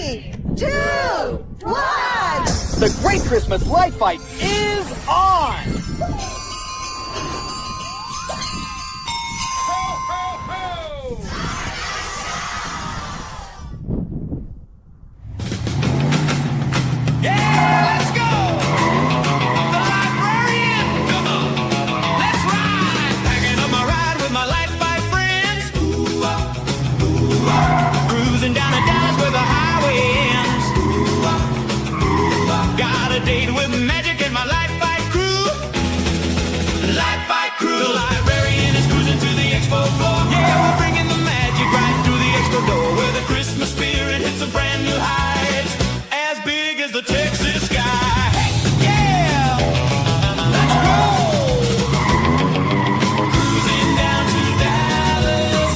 3, 2, 1. The Great Christmas Light Fight is on! Ho, ho, ho! Yeah, let's go! The Librarian, come on, let's ride! Packing up my ride with my light fight friends. Cruising down to Dallas where the highway ends. Got a date with magic and my light fight crew. Light fight crew. The Librarian is cruising to the expo floor. Yeah, we're bringing the magic right through the expo door, where the Christmas spirit hits a brand new heights, as big as the Texas sky. Hey, yeah, let's roll. Cruising down to Dallas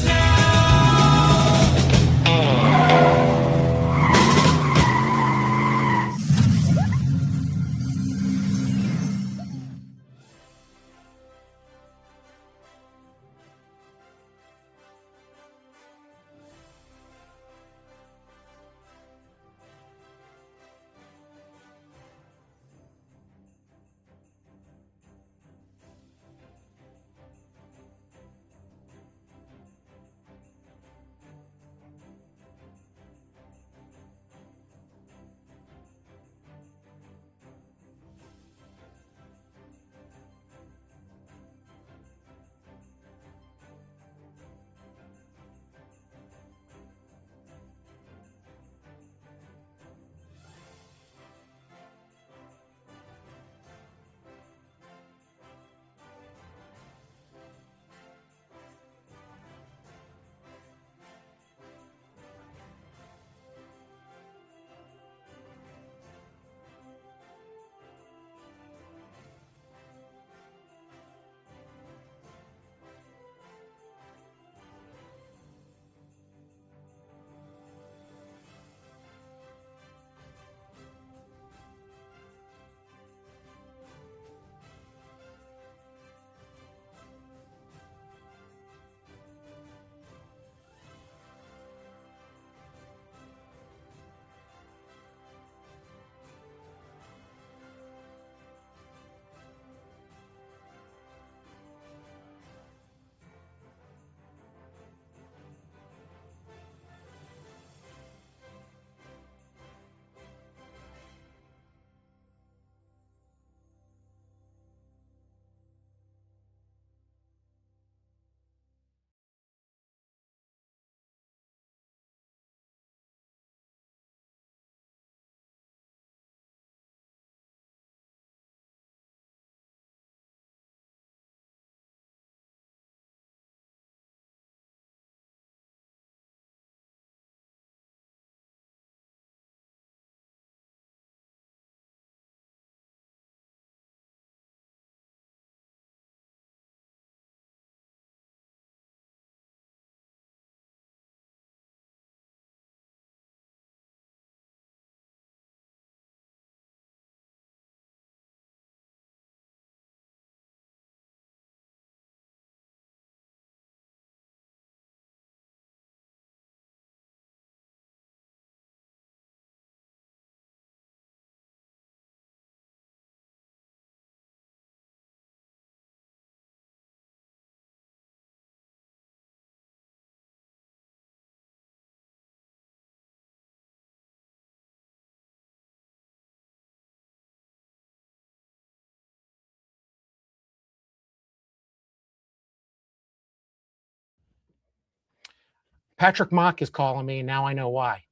Patrick Mock is calling me, and now I know why.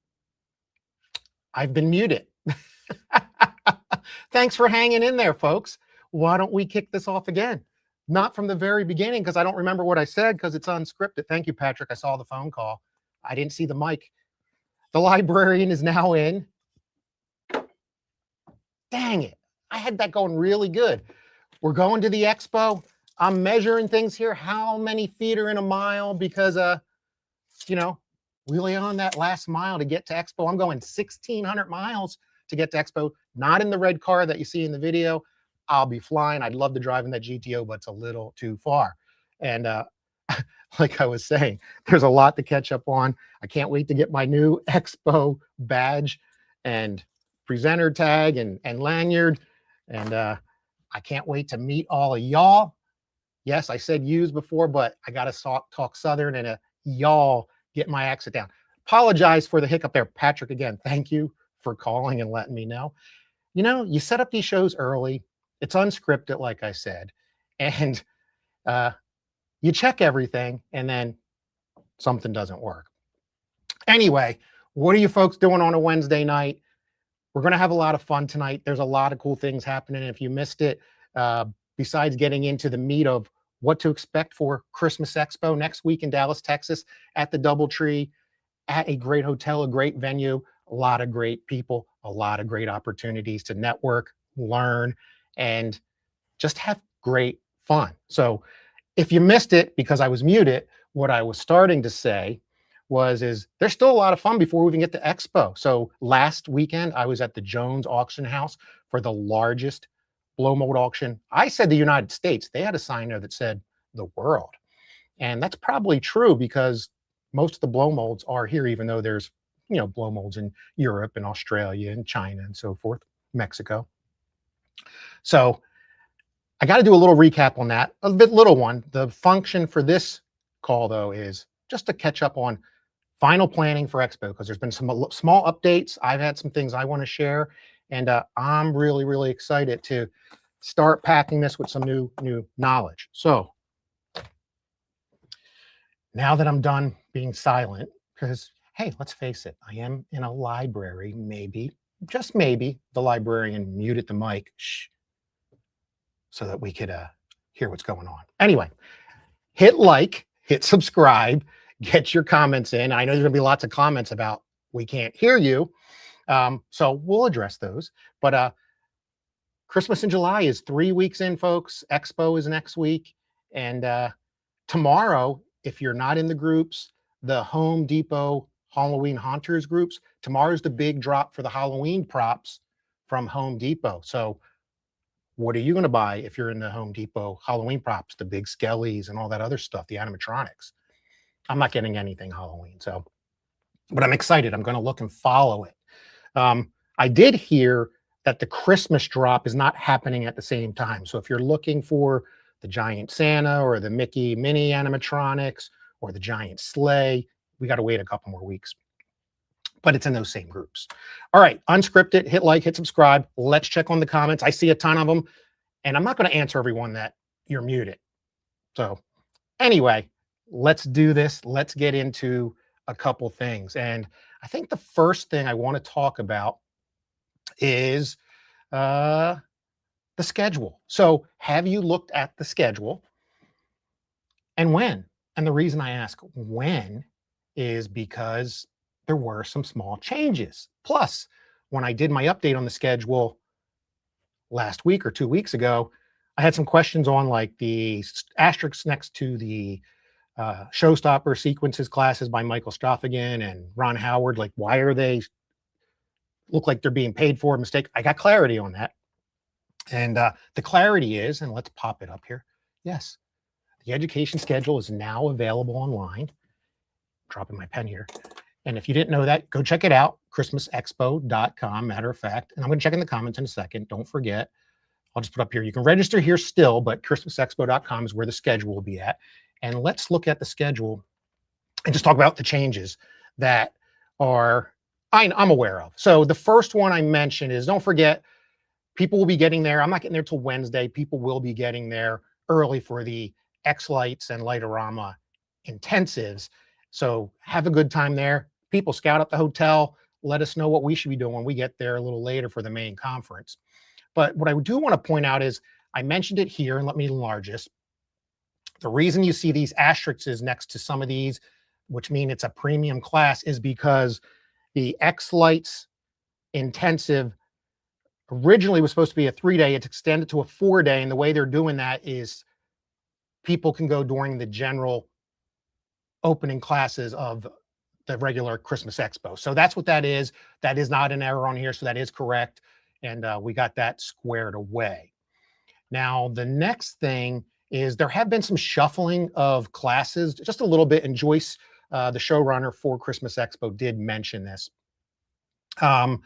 I've been muted. Thanks for hanging in there, folks. Why don't we kick this off again? Not from the very beginning, because I don't remember what I said, because it's unscripted. Thank you, Patrick. I saw the phone call. I didn't see the mic. The Librarian is now in. Dang it. I had that going really good. We're going to the expo. I'm measuring things here. How many feet are in a mile? Because, you know, really on that last mile to get to expo. I'm going 1,600 miles to get to expo. Not in the red car that you see in the video. I'll be flying. I'd love to drive in that GTO, but it's a little too far. And like I was saying, there's a lot to catch up on. I can't wait to get my new Expo badge and presenter tag and lanyard. And I can't wait to meet all of y'all. Yes, I said yous before, but I got to talk Southern and y'all get my accent down. Apologize for the hiccup there. Patrick, again, thank you for calling and letting me know. You know, you set up these shows early. It's unscripted, like I said. And you check everything, and then something doesn't work. Anyway, what are you folks doing on a Wednesday night? We're going to have a lot of fun tonight. There's a lot of cool things happening. If you missed it, besides getting into the meat of what to expect for Christmas Expo next week in Dallas, Texas, at the DoubleTree, at a great hotel, a great venue, a lot of great people, a lot of great opportunities to network, learn, and just have great fun. So if you missed it because I was muted, what I was starting to say is there's still a lot of fun before we even get to Expo. So last weekend, I was at the Jones Auction House for the largest blow mold auction. I said the United States. They had a sign there that said the world. And that's probably true because most of the blow molds are here, even though there's, you know, blow molds in Europe and Australia and China and so forth, Mexico. So I got to do a little recap on that, a bit little one. The function for this call, though, is just to catch up on final planning for Expo, because there's been some small updates. I've had some things I want to share, and I'm really, really excited to start packing this with some new knowledge. So now that I'm done being silent, because, hey, let's face it, I am in a library, maybe, just maybe, the librarian muted the mic, shh, so that we could hear what's going on. Anyway, hit like, hit subscribe, get your comments in. I know there's gonna be lots of comments about we can't hear you. So we'll address those. But Christmas in July is 3 weeks in, folks. Expo is next week. And tomorrow, if you're not in the groups, the Home Depot Halloween Haunters groups, tomorrow's the big drop for the Halloween props from Home Depot. So what are you going to buy if you're in the Home Depot Halloween props, the big skellies and all that other stuff, the animatronics? I'm not getting anything Halloween, so, but I'm excited. I'm going to look and follow it. I did hear that the Christmas drop is not happening at the same time. So if you're looking for the giant Santa or the Mickey mini animatronics or the giant sleigh, we got to wait a couple more weeks. But it's in those same groups. All right, unscripted, hit like, hit subscribe. Let's check on the comments. I see a ton of them, and I'm not going to answer everyone that you're muted. So anyway, let's do this. Let's get into a couple things. And I think the first thing I want to talk about is the schedule. So have you looked at the schedule, and when? And the reason I ask when is because there were some small changes. Plus, when I did my update on the schedule last week or 2 weeks ago, I had some questions on like the asterisks next to the Showstopper sequences classes by Michael Stoffagan and Ron Howard. Like, why are they look like they're being paid for a mistake? I got clarity on that. And the clarity is, and let's pop it up here. Yes, the education schedule is now available online. Dropping my pen here. And if you didn't know that, go check it out, christmasexpo.com, matter of fact. And I'm going to check in the comments in a second. Don't forget. I'll just put up here. You can register here still, but christmasexpo.com is where the schedule will be at. And let's look at the schedule and just talk about the changes that are I'm aware of. So the first one I mentioned is, don't forget, people will be getting there. I'm not getting there till Wednesday. People will be getting there early for the X-Lights and Lightorama intensives. So have a good time there. People scout at the hotel. Let us know what we should be doing when we get there a little later for the main conference. But what I do want to point out is, I mentioned it here, and let me enlarge this. The reason you see these asterisks next to some of these, which mean it's a premium class, is because the X-Lights intensive originally was supposed to be a 3-day. It's extended to a 4-day. And the way they're doing that is people can go during the general opening classes of the regular Christmas Expo. So that's what that is. That is not an error on here. So that is correct. And we got that squared away. Now, the next thing is there have been some shuffling of classes, just a little bit. And Joyce, the showrunner for Christmas Expo, did mention this. A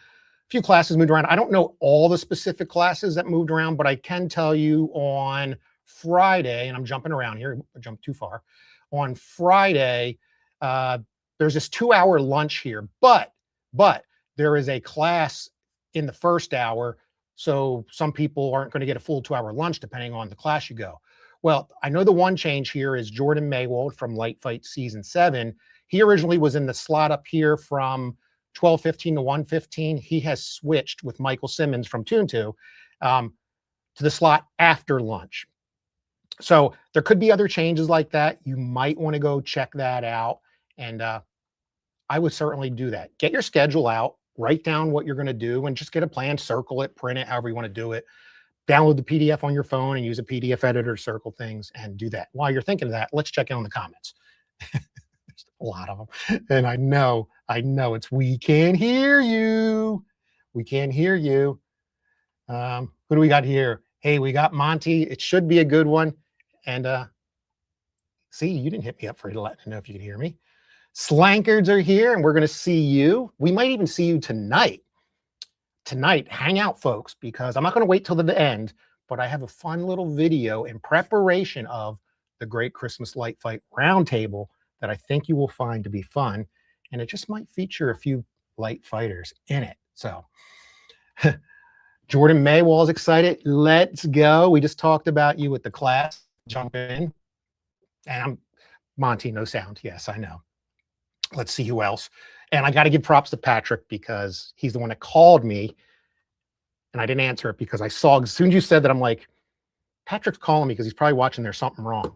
few classes moved around. I don't know all the specific classes that moved around, but I can tell you on Friday, and I'm jumping around here, I jumped too far. On Friday, there's this 2-hour lunch here, but there is a class in the first hour. So some people aren't going to get a full 2-hour lunch depending on the class you go. Well, I know the one change here is Jordan Maywald from Light Fight Season 7. He originally was in the slot up here from 12:15 to 1:15. He has switched with Michael Simmons from Toon to the slot after lunch. So there could be other changes like that. You might want to go check that out. And I would certainly do that. Get your schedule out, write down what you're going to do, and just get a plan, circle it, print it, however you want to do it. Download the PDF on your phone and use a PDF editor, circle things, and do that. While you're thinking of that, let's check in on the comments. There's a lot of them. And I know it's, we can't hear you. We can't hear you. Who do we got here? Hey, we got Monty. It should be a good one. And see, you didn't hit me up for letting me know if you could hear me. Slankards are here, and we're going to see you. We might even see you tonight. Tonight, hang out, folks, because I'm not going to wait till the end, but I have a fun little video in preparation of the Great Christmas Light Fight Roundtable that I think you will find to be fun, and it just might feature a few light fighters in it. So Jordan Maywall is excited. Let's go. We just talked about you with the class. Jump in. And I'm Monty, no sound. Yes, I know. Let's see who else. And I got to give props to Patrick because he's the one that called me. And I didn't answer it because I saw, as soon as you said that, I'm like, Patrick's calling me because he's probably watching There's Something Wrong.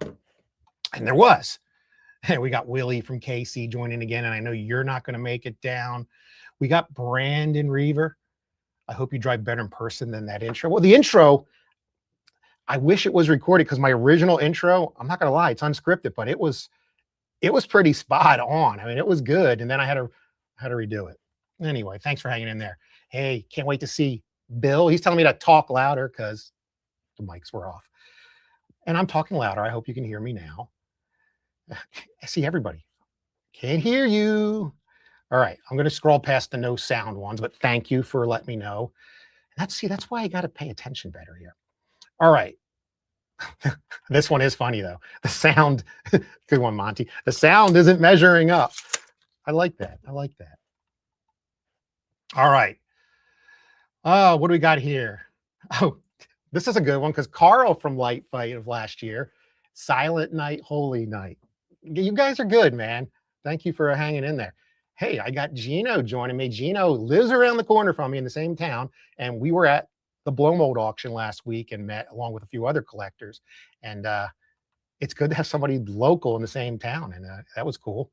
And there was. And we got Willie from KC joining again. And I know you're not going to make it down. We got Brandon Reaver. I hope you drive better in person than that intro. Well, the intro, I wish it was recorded because my original intro, I'm not going to lie, it's unscripted, but it was pretty spot on. I mean, it was good. And then I had to redo it. Anyway, thanks for hanging in there. Hey, can't wait to see Bill. He's telling me to talk louder because the mics were off. And I'm talking louder. I hope you can hear me now. I see everybody. Can't hear you. All right, I'm going to scroll past the no sound ones, but thank you for letting me know. That's why I got to pay attention better here. All right. This one is funny though. The sound, good one, Monty. The sound isn't measuring up. I like that. I like that. All right. What do we got here? Oh, this is a good one because Carl from Light Fight of last year, Silent Night, Holy Night. You guys are good, man. Thank you for hanging in there. Hey, I got Gino joining me. Gino lives around the corner from me in the same town, and we were at the blow mold auction last week and met along with a few other collectors. And it's good to have somebody local in the same town, and that was cool.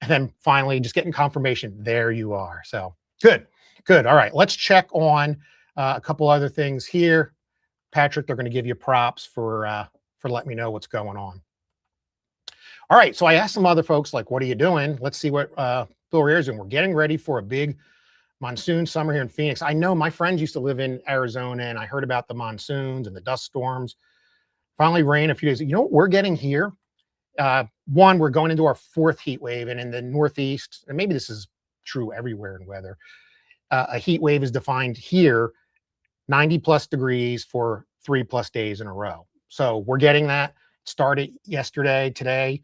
And then finally, just getting confirmation, there you are. So good. All right, let's check on a couple other things here. Patrick, they're going to give you props for letting me know what's going on. All right, so I asked some other folks, like, what are you doing? Let's see what Bill Rear's doing. We're getting ready for a big monsoon summer here in Phoenix. I know my friends used to live in Arizona, and I heard about the monsoons and the dust storms. Finally rain a few days. You know what we're getting here? One, we're going into our 4th heat wave, and in the Northeast, and maybe this is true everywhere in weather, a heat wave is defined here, 90+ degrees for 3+ days in a row. So we're getting that. It started yesterday, today.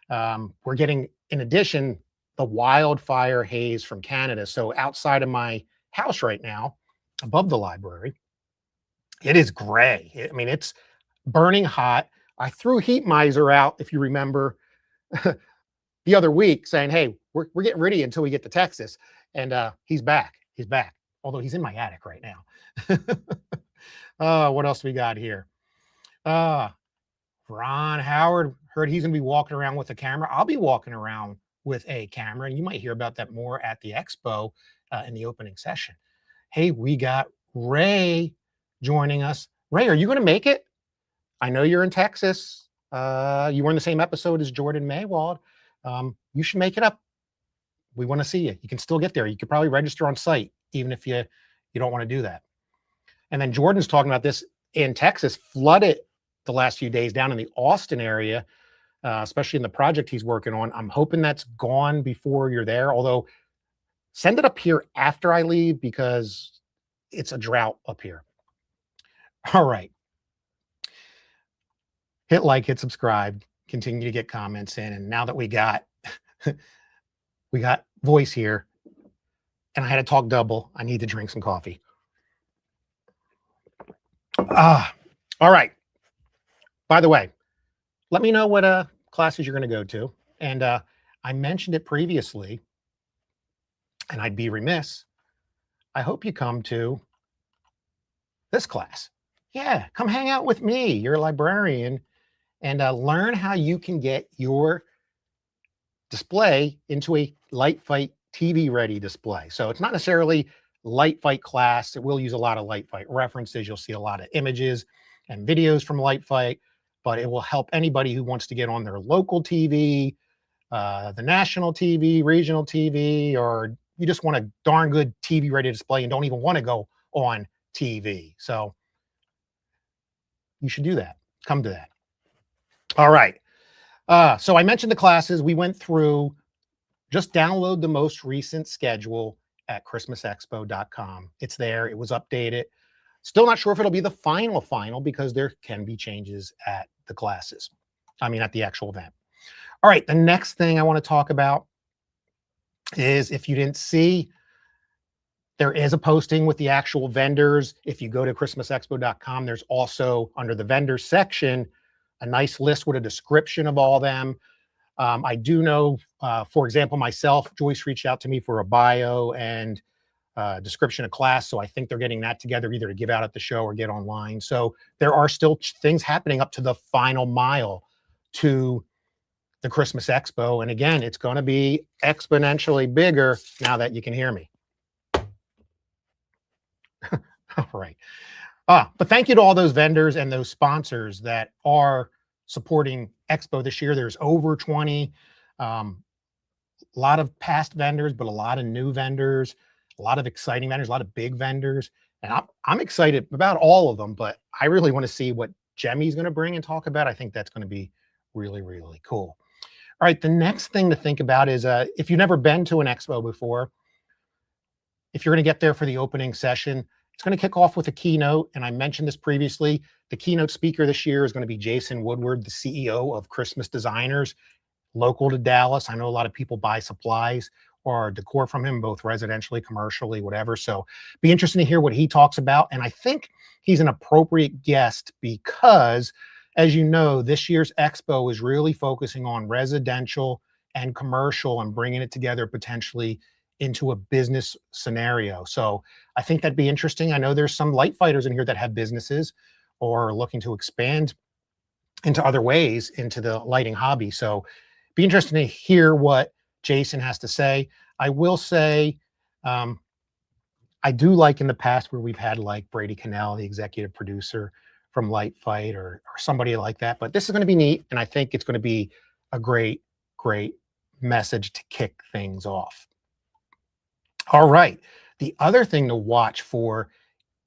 We're getting, in addition, the wildfire haze from Canada. So outside of my house right now, above the library, it is gray. I mean, it's burning hot. I threw Heat Miser out, if you remember, the other week saying, hey, we're getting ready until we get to Texas. And he's back. He's back. Although he's in my attic right now. What else we got here? Ron Howard, heard he's going to be walking around with a camera. I'll be walking around with a camera, and you might hear about that more at the expo in the opening session. Hey, we got Ray joining us. Ray, are you going to make it? I know you're in Texas. You were in the same episode as Jordan Maywald. You should make it up. We want to see you. You can still get there. You could probably register on site, even if you don't want to do that. And then Jordan's talking about this in Texas, flooded the last few days down in the Austin area, especially in the project he's working on. I'm hoping that's gone before you're there, although send it up here after I leave because it's a drought up here. All right. Hit like, hit subscribe, continue to get comments in. And now that we got voice here and I had to talk double, I need to drink some coffee. All right. By the way, let me know what classes you're going to go to. And I mentioned it previously, and I'd be remiss. I hope you come to this class. Yeah, come hang out with me. You're a librarian, and learn how you can get your display into a Light Fight TV ready display. So it's not necessarily Light Fight class. It will use a lot of Light Fight references. You'll see a lot of images and videos from Light Fight, but it will help anybody who wants to get on their local TV, the national TV, regional TV, or you just want a darn good TV ready display and don't even want to go on TV. So you should do that. Come to that. All right. So I mentioned the classes we went through. Just download the most recent schedule at christmasexpo.com. It's there. It was updated. Still not sure if it'll be the final because there can be changes at the classes. I mean, at the actual event. All right. The next thing I want to talk about is, if you didn't see, there is a posting with the actual vendors. If you go to christmasexpo.com, there's also under the vendors section a nice list with a description of all of them. I do know, for example, myself, Joyce reached out to me for a bio and description of class. So I think they're getting that together either to give out at the show or get online. So there are still things happening up to the final mile to the Christmas Expo. And again, it's going to be exponentially bigger now that you can hear me. All right. But thank you to all those vendors and those sponsors that are supporting Expo this year. There's over 20, a lot of past vendors, but a lot of new vendors, a lot of exciting vendors, a lot of big vendors. And I'm excited about all of them, but I really want to see what Jemmy's going to bring and talk about. I think that's going to be really, really cool. All right. The next thing to think about is if you've never been to an Expo before, if you're going to get there for the opening session, it's going to kick off with a keynote. And I mentioned this previously. The keynote speaker this year is going to be Jason Woodward, the CEO of Christmas Designers, local to Dallas. I know a lot of people buy supplies or decor from him, both residentially, commercially, whatever. So be interesting to hear what he talks about. And I think he's an appropriate guest because, as you know, this year's Expo is really focusing on residential and commercial and bringing it together potentially into a business scenario. So I think that'd be interesting. I know there's some light fighters in here that have businesses or are looking to expand into other ways into the lighting hobby. So be interesting to hear what Jason has to say. I will say, I do like in the past where we've had like Brady Cannell, the executive producer from Light Fight or somebody like that, but this is going to be neat. And I think it's going to be a great, great message to kick things off. All right. The other thing to watch for,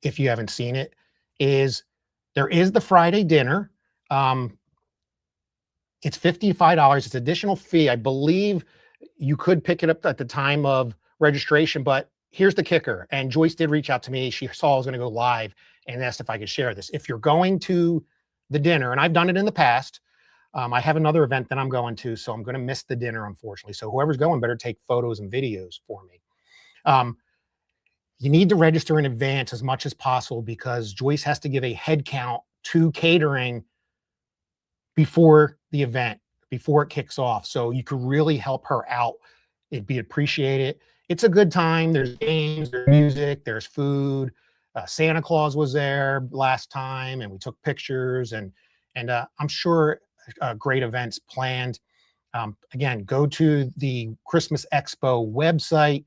if you haven't seen it, is there is the Friday dinner. It's $55. It's additional fee. I believe you could pick it up at the time of registration, but here's the kicker. And Joyce did reach out to me. She saw I was going to go live and asked if I could share this. If you're going to the dinner, and I've done it in the past, I have another event that I'm going to, so I'm going to miss the dinner, unfortunately. So whoever's going better take photos and videos for me. You need to register in advance as much as possible because Joyce has to give a head count to catering before the event, before it kicks off. So you could really help her out. It'd be appreciated. It's a good time. There's games, there's music, there's food. Santa Claus was there last time and we took pictures and I'm sure great events planned. Again, go to the Christmas Expo website.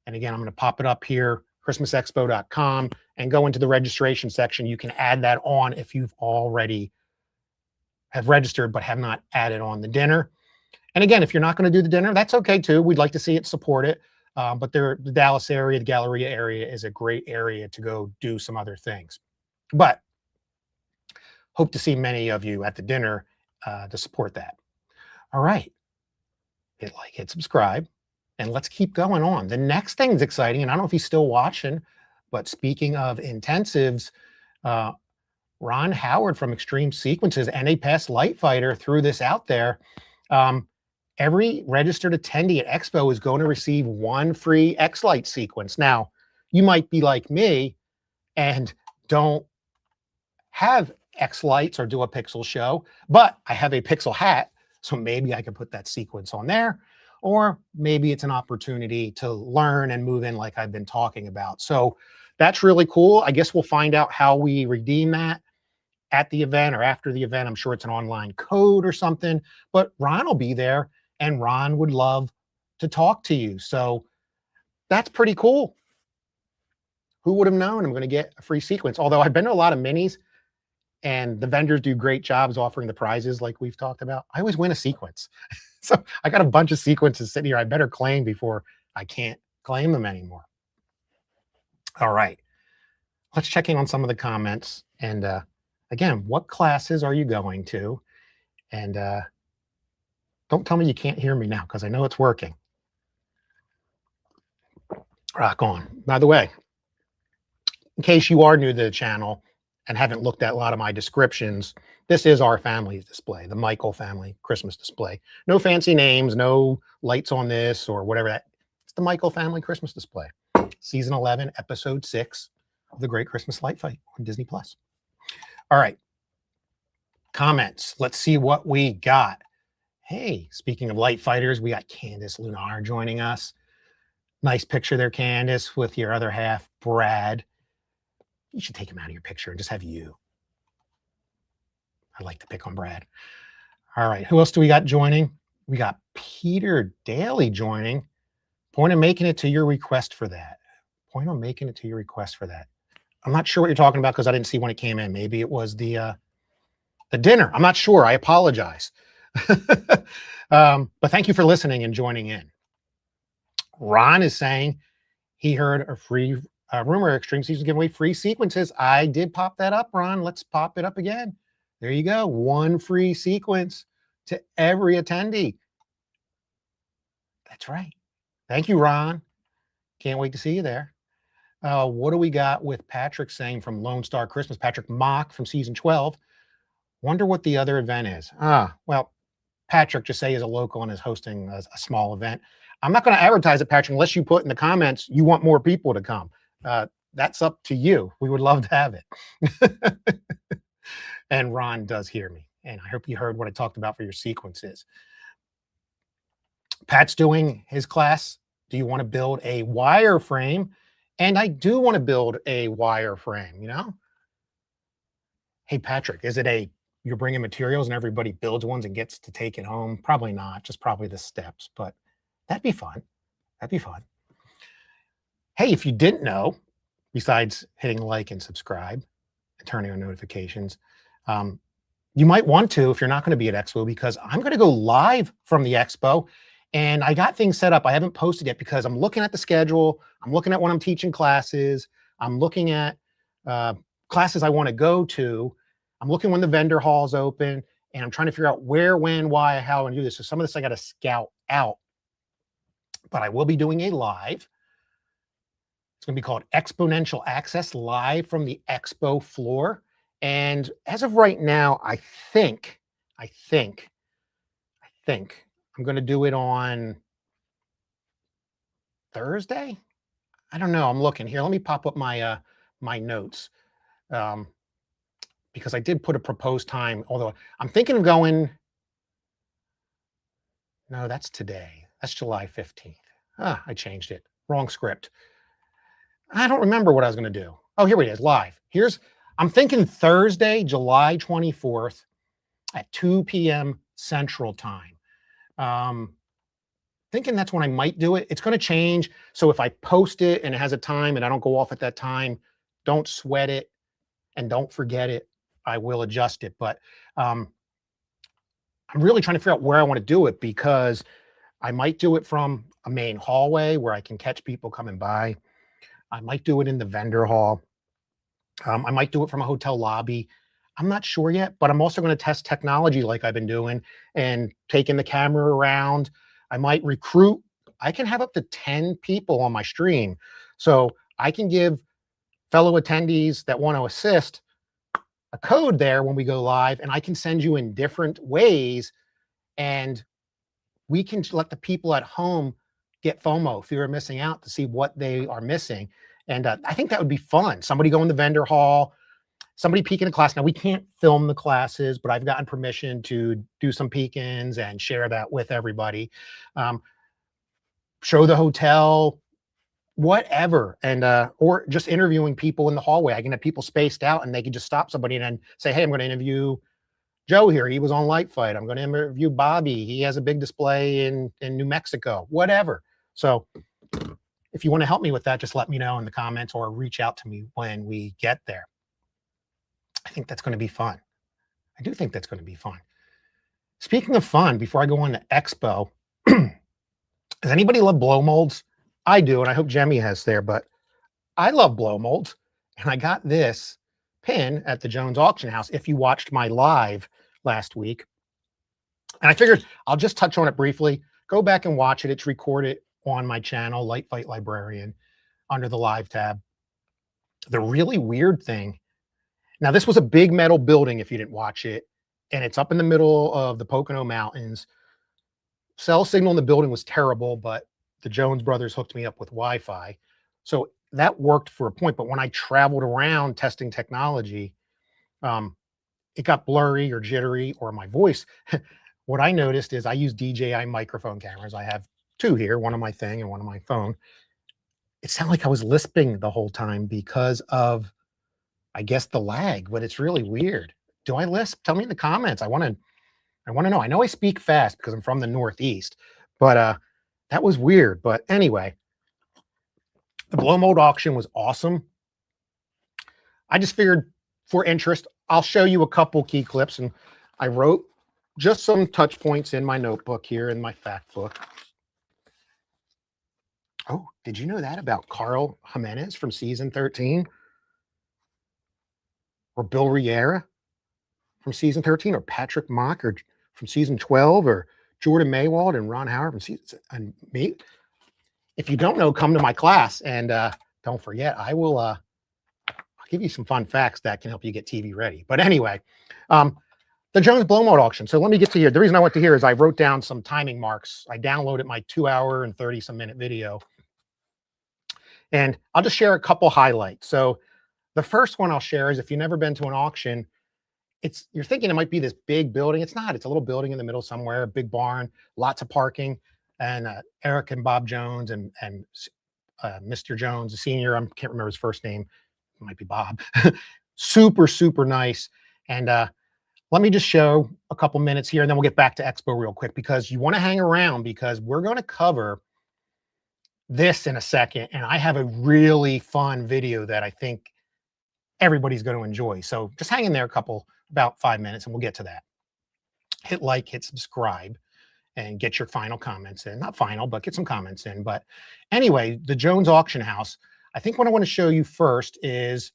And again, I'm going to pop it up here, christmasexpo.com, and go into the registration section. You can add that on if you've already have registered but have not added on the dinner. And again, if you're not going to do the dinner, that's okay too. We'd like to see it support it. But the Dallas area, the Galleria area is a great area to go do some other things. But hope to see many of you at the dinner to support that. All right. Hit like, hit subscribe, and let's keep going on. The next thing's exciting, and I don't know if he's still watching, but speaking of intensives, Ron Howard from Extreme Sequences and a past light fighter threw this out there. Every registered attendee at Expo is going to receive one free X-Light sequence. Now, you might be like me and don't have X-Lights or do a pixel show, but I have a pixel hat, so maybe I could put that sequence on there, or maybe it's an opportunity to learn and move in like I've been talking about. So that's really cool. I guess we'll find out how we redeem that at the event or after the event. I'm sure it's an online code or something, but Ron will be there and Ron would love to talk to you. So that's pretty cool. Who would have known I'm going to get a free sequence? Although I've been to a lot of minis and the vendors do great jobs offering the prizes like we've talked about. I always win a sequence. So I got a bunch of sequences sitting here I better claim before I can't claim them anymore. All right, let's check in on some of the comments. And again, what classes are you going to? And don't tell me you can't hear me now, because I know it's working. Rock on. By the way, in case you are new to the channel and haven't looked at a lot of my descriptions, this is our family's display, the Michael family Christmas display. No fancy names, no lights on this or whatever that. It's the Michael family Christmas display. Season 11, episode 6 of The Great Christmas Light Fight on Disney+. All right. Comments. Let's see what we got. Hey, speaking of light fighters, we got Candace Lunar joining us. Nice picture there, Candace, with your other half, Brad. You should take him out of your picture and just have you. I like to pick on Brad. All right, who else do we got joining? We got Peter Daly joining. Point on making it to your request for that. Point on making it to your request for that. I'm not sure what you're talking about because I didn't see when it came in. Maybe it was the dinner. I'm not sure. I apologize. But thank you for listening and joining in. Ron is saying he heard a free rumor Extreme Seasons giving away free sequences. I did pop that up, Ron. Let's pop it up again. There you go. One free sequence to every attendee. That's right. Thank you, Ron. Can't wait to see you there. What do we got with Patrick saying from Lone Star Christmas? Patrick Mock from season 12. Wonder what the other event is. Well, Patrick just say is a local and is hosting a small event. I'm not going to advertise it, Patrick, unless you put in the comments you want more people to come. That's up to you. We would love to have it. And Ron does hear me. And I hope you heard what I talked about for your sequences. Pat's doing his class. Do you want to build a wireframe? And I do want to build a wireframe, you know? Hey, Patrick, is it you're bringing materials and everybody builds ones and gets to take it home? Probably not, just probably the steps, but that'd be fun. That'd be fun. Hey, if you didn't know, besides hitting like and subscribe and turning on notifications, you might want to if you're not going to be at Expo, because I'm going to go live from the Expo. And I got things set up. I haven't posted yet because I'm looking at the schedule. I'm looking at when I'm teaching classes. I'm looking at classes I want to go to. I'm looking when the vendor hall's open, and I'm trying to figure out where, when, why, how I'm going to do this. So some of this I got to scout out. But I will be doing a live. It's going to be called Exponential Access, live from the Expo floor. And as of right now, I think I'm going to do it on Thursday. I don't know. I'm looking here. Let me pop up my my notes, because I did put a proposed time. Although I'm thinking of going. No, that's today. That's July 15th. I changed it. Wrong script. I don't remember what I was going to do. Oh, here it is, live. I'm thinking Thursday, July 24th at 2 p.m. Central Time. Thinking that's when I might do it. It's going to change. So if I post it and it has a time and I don't go off at that time, don't sweat it and don't forget it. I will adjust it. But I'm really trying to figure out where I want to do it, because I might do it from a main hallway where I can catch people coming by. I might do it in the vendor hall. I might do it from a hotel lobby. I'm not sure yet, but I'm also going to test technology like I've been doing and taking the camera around. I might recruit. I can have up to 10 people on my stream. So I can give fellow attendees that want to assist a code there when we go live, and I can send you in different ways, and we can let the people at home get FOMO, fear of missing out, to see what they are missing. And I think that would be fun. Somebody go in the vendor hall, somebody peek in a class. Now, we can't film the classes, but I've gotten permission to do some peek-ins and share that with everybody. Show the hotel, whatever, and or just interviewing people in the hallway. I can have people spaced out, and they can just stop somebody and then say, hey, I'm going to interview Joe here. He was on Light Fight. I'm going to interview Bobby. He has a big display in New Mexico, whatever. So if you want to help me with that, just let me know in the comments or reach out to me when we get there. I think that's going to be fun. I do think that's going to be fun. Speaking of fun, before I go on to Expo, does anybody love blow molds? I do, and I hope Jemmy has there, but I love blow molds. And I got this pin at the Jones Auction House, if you watched my live last week. And I figured I'll just touch on it briefly. Go back and watch it. It's recorded on my channel, Light Fight Librarian, under the live tab. The really weird thing, now this was a big metal building if you didn't watch it, and it's up in the middle of the Pocono Mountains. Cell signal in the building was terrible, but the Jones brothers hooked me up with Wi-Fi. So that worked for a point. But when I traveled around testing technology, it got blurry or jittery, or my voice. What I noticed is I use DJI microphone cameras. I have two here, one on my thing and one on my phone. It sounded like I was lisping the whole time because of, I guess, the lag, but it's really weird. Do I lisp? Tell me in the comments. I want to know. I know I speak fast because I'm from the Northeast, but that was weird. But anyway, the blow mold auction was awesome. I just figured, for interest, I'll show you a couple key clips, and I wrote just some touch points in my notebook here in my fact book. Oh, did you know that about Carl Jimenez from season 13? Or Bill Riera from season 13? Or Patrick Mock from season 12? Or Jordan Maywald and Ron Howard from season, and me? If you don't know, come to my class, and don't forget, I'll give you some fun facts that can help you get TV ready. But anyway, the Jones blow mold auction. So let me get to here. The reason I went to here is I wrote down some timing marks. I downloaded my 2-hour and 30-some minute video, and I'll just share a couple highlights. So the first one I'll share is, if you've never been to an auction, you're thinking it might be this big building. It's not. It's a little building in the middle somewhere, a big barn, lots of parking, and Eric and Bob Jones and Mr. Jones, the senior, I can't remember his first name. It might be Bob. Super, super nice. And let me just show a couple minutes here, and then we'll get back to Expo real quick, because you want to hang around, because we're going to cover this in a second. And I have a really fun video that I think everybody's going to enjoy. So just hang in there about 5 minutes, and we'll get to that. Hit like, hit subscribe, and get your final comments in. Not final, but get some comments in. But anyway, the Jones Auction House, I think what I want to show you first is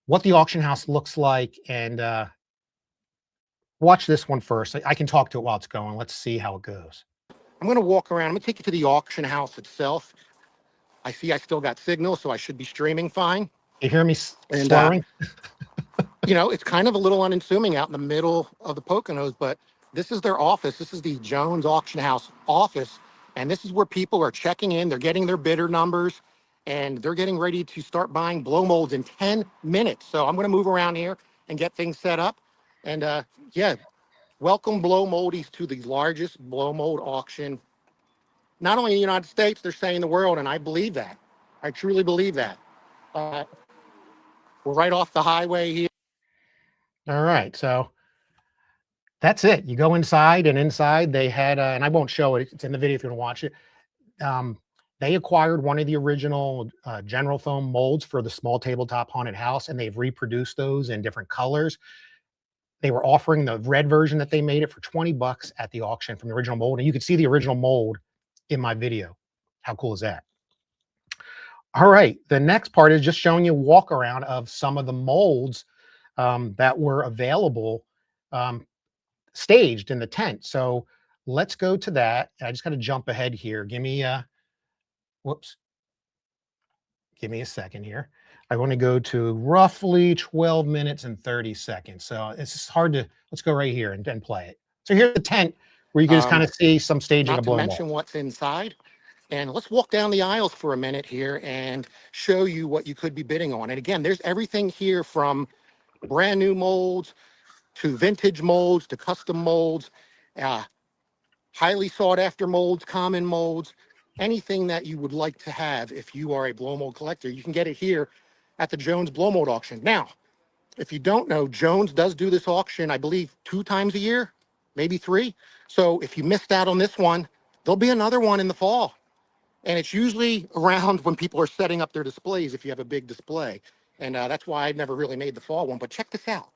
what the auction house looks like. And watch this one first. I can talk to it while it's going. Let's see how it goes. I'm going to walk around. I'm going to take you to the auction house itself. I see I still got signal, so I should be streaming fine. You hear me slurring? You know, it's kind of a little unassuming out in the middle of the Poconos, but this is their office. This is the Jones Auction House office, and this is where people are checking in. They're getting their bidder numbers, and they're getting ready to start buying blow molds in 10 minutes. So I'm going to move around here and get things set up. And yeah, welcome blow moldies to the largest blow mold auction, not only in the United States, they're saying the world, and I believe that. I truly believe that. We're right off the highway here. All right, so that's it. You go inside, and inside they had, and I won't show it. It's in the video if you want to watch it. They acquired one of the original General Foam molds for the small tabletop haunted house, and they've reproduced those in different colors. They were offering the red version that they made it for $20 at the auction from the original mold, and you can see the original mold in my video. How cool is that? All right, the next part is just showing you a walk around of some of the molds that were available staged in the tent. So let's go to that. I just got to jump ahead here. Give me whoops. Give me a second here. I want to go to roughly 12 minutes and 30 seconds. So it's just hard to, let's go right here and play it. So here's the tent where you can just kind of see some staging Not of to blow mention mold. what's inside. And let's walk down the aisles for a minute here and show you what you could be bidding on. And again, there's everything here from brand new molds to vintage molds to custom molds, highly sought after molds, common molds, anything that you would like to have if you are a blow mold collector. You can get it here at the Jones Blow Mold Auction. Now, if you don't know, Jones does do this auction, I believe, 2 times a year, maybe 3. So if you missed out on this one, there'll be another one in the fall. And it's usually around when people are setting up their displays if you have a big display. And that's why I never really made the fall one. But check this out.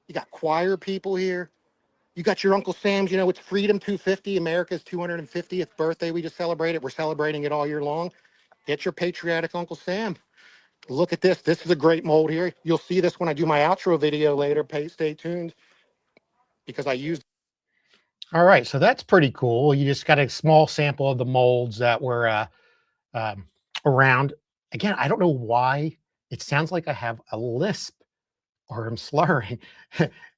You got choir people here. You got your Uncle Sam's, you know, it's Freedom 250, America's 250th birthday. We just celebrated. We're celebrating it all year long. Get your patriotic Uncle Sam. Look at this. This is a great mold here. You'll see this when I do my outro video later. Stay tuned because I used. All right. So that's pretty cool. You just got a small sample of the molds that were around. Again, I don't know why it sounds like I have a lisp or I'm slurring.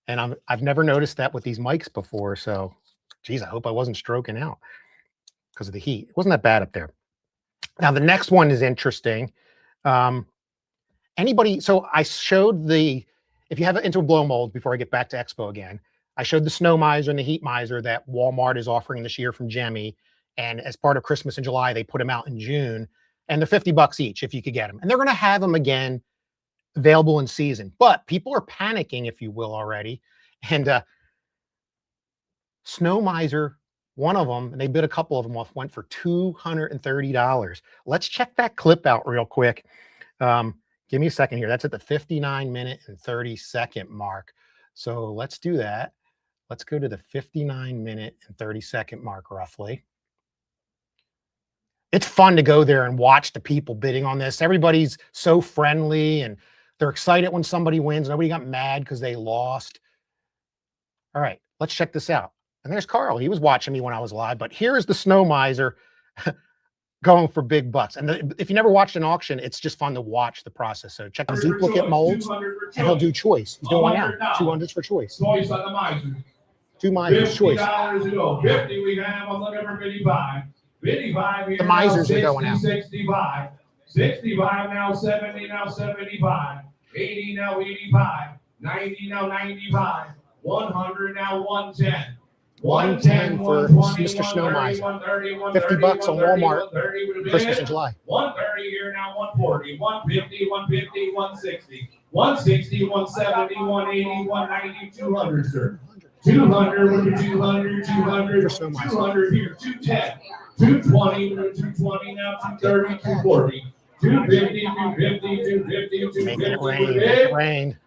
And I've never noticed that with these mics before. So, geez, I hope I wasn't stroking out because of the heat. It wasn't that bad up there. Now, the next one is interesting. Anybody, so I showed if you have into a blow mold, before I get back to Expo again, I showed the snow miser and the heat miser that Walmart is offering this year from Jemmy. And as part of Christmas in July, they put them out in June. And they're $50 each if you could get them. And they're going to have them again available in season. But people are panicking, if you will, already. And Snow Miser, one of them, and they bid a couple of them off, went for $230. Let's check that clip out real quick. Give me a second here. That's at the 59-minute and 30-second mark. So let's do that. Let's go to the 59-minute and 30-second mark, roughly. It's fun to go there and watch the people bidding on this. Everybody's so friendly and they're excited when somebody wins. Nobody got mad because they lost. All right, let's check this out. And there's Carl. He was watching me when I was live. But here's the Snow Miser going for big bucks. And if you never watched an auction, it's just fun to watch the process. So check the duplicate molds, and he'll do choice. He's doing one now. 200s for choice. Choice on the miser. 2 misers, choice. $50 to go. 50 we have. I'm looking for 55. 55 here. The misers 60, are going out. 65. 65 now. 70 now. 75. 80 now. 85. 90 now. 95. 100 now. 110. 110 for Mr. Snow Miser. $50 on Walmart. Christmas in July. 130 here now. 140. 150. 150. 160. 160. 170. 180. 190. 200, sir. 200, 200, 200, 200 here, 210, 220, 220 now, 230, 240, 250, 250, 250, 250. Making it rain. Make it rain.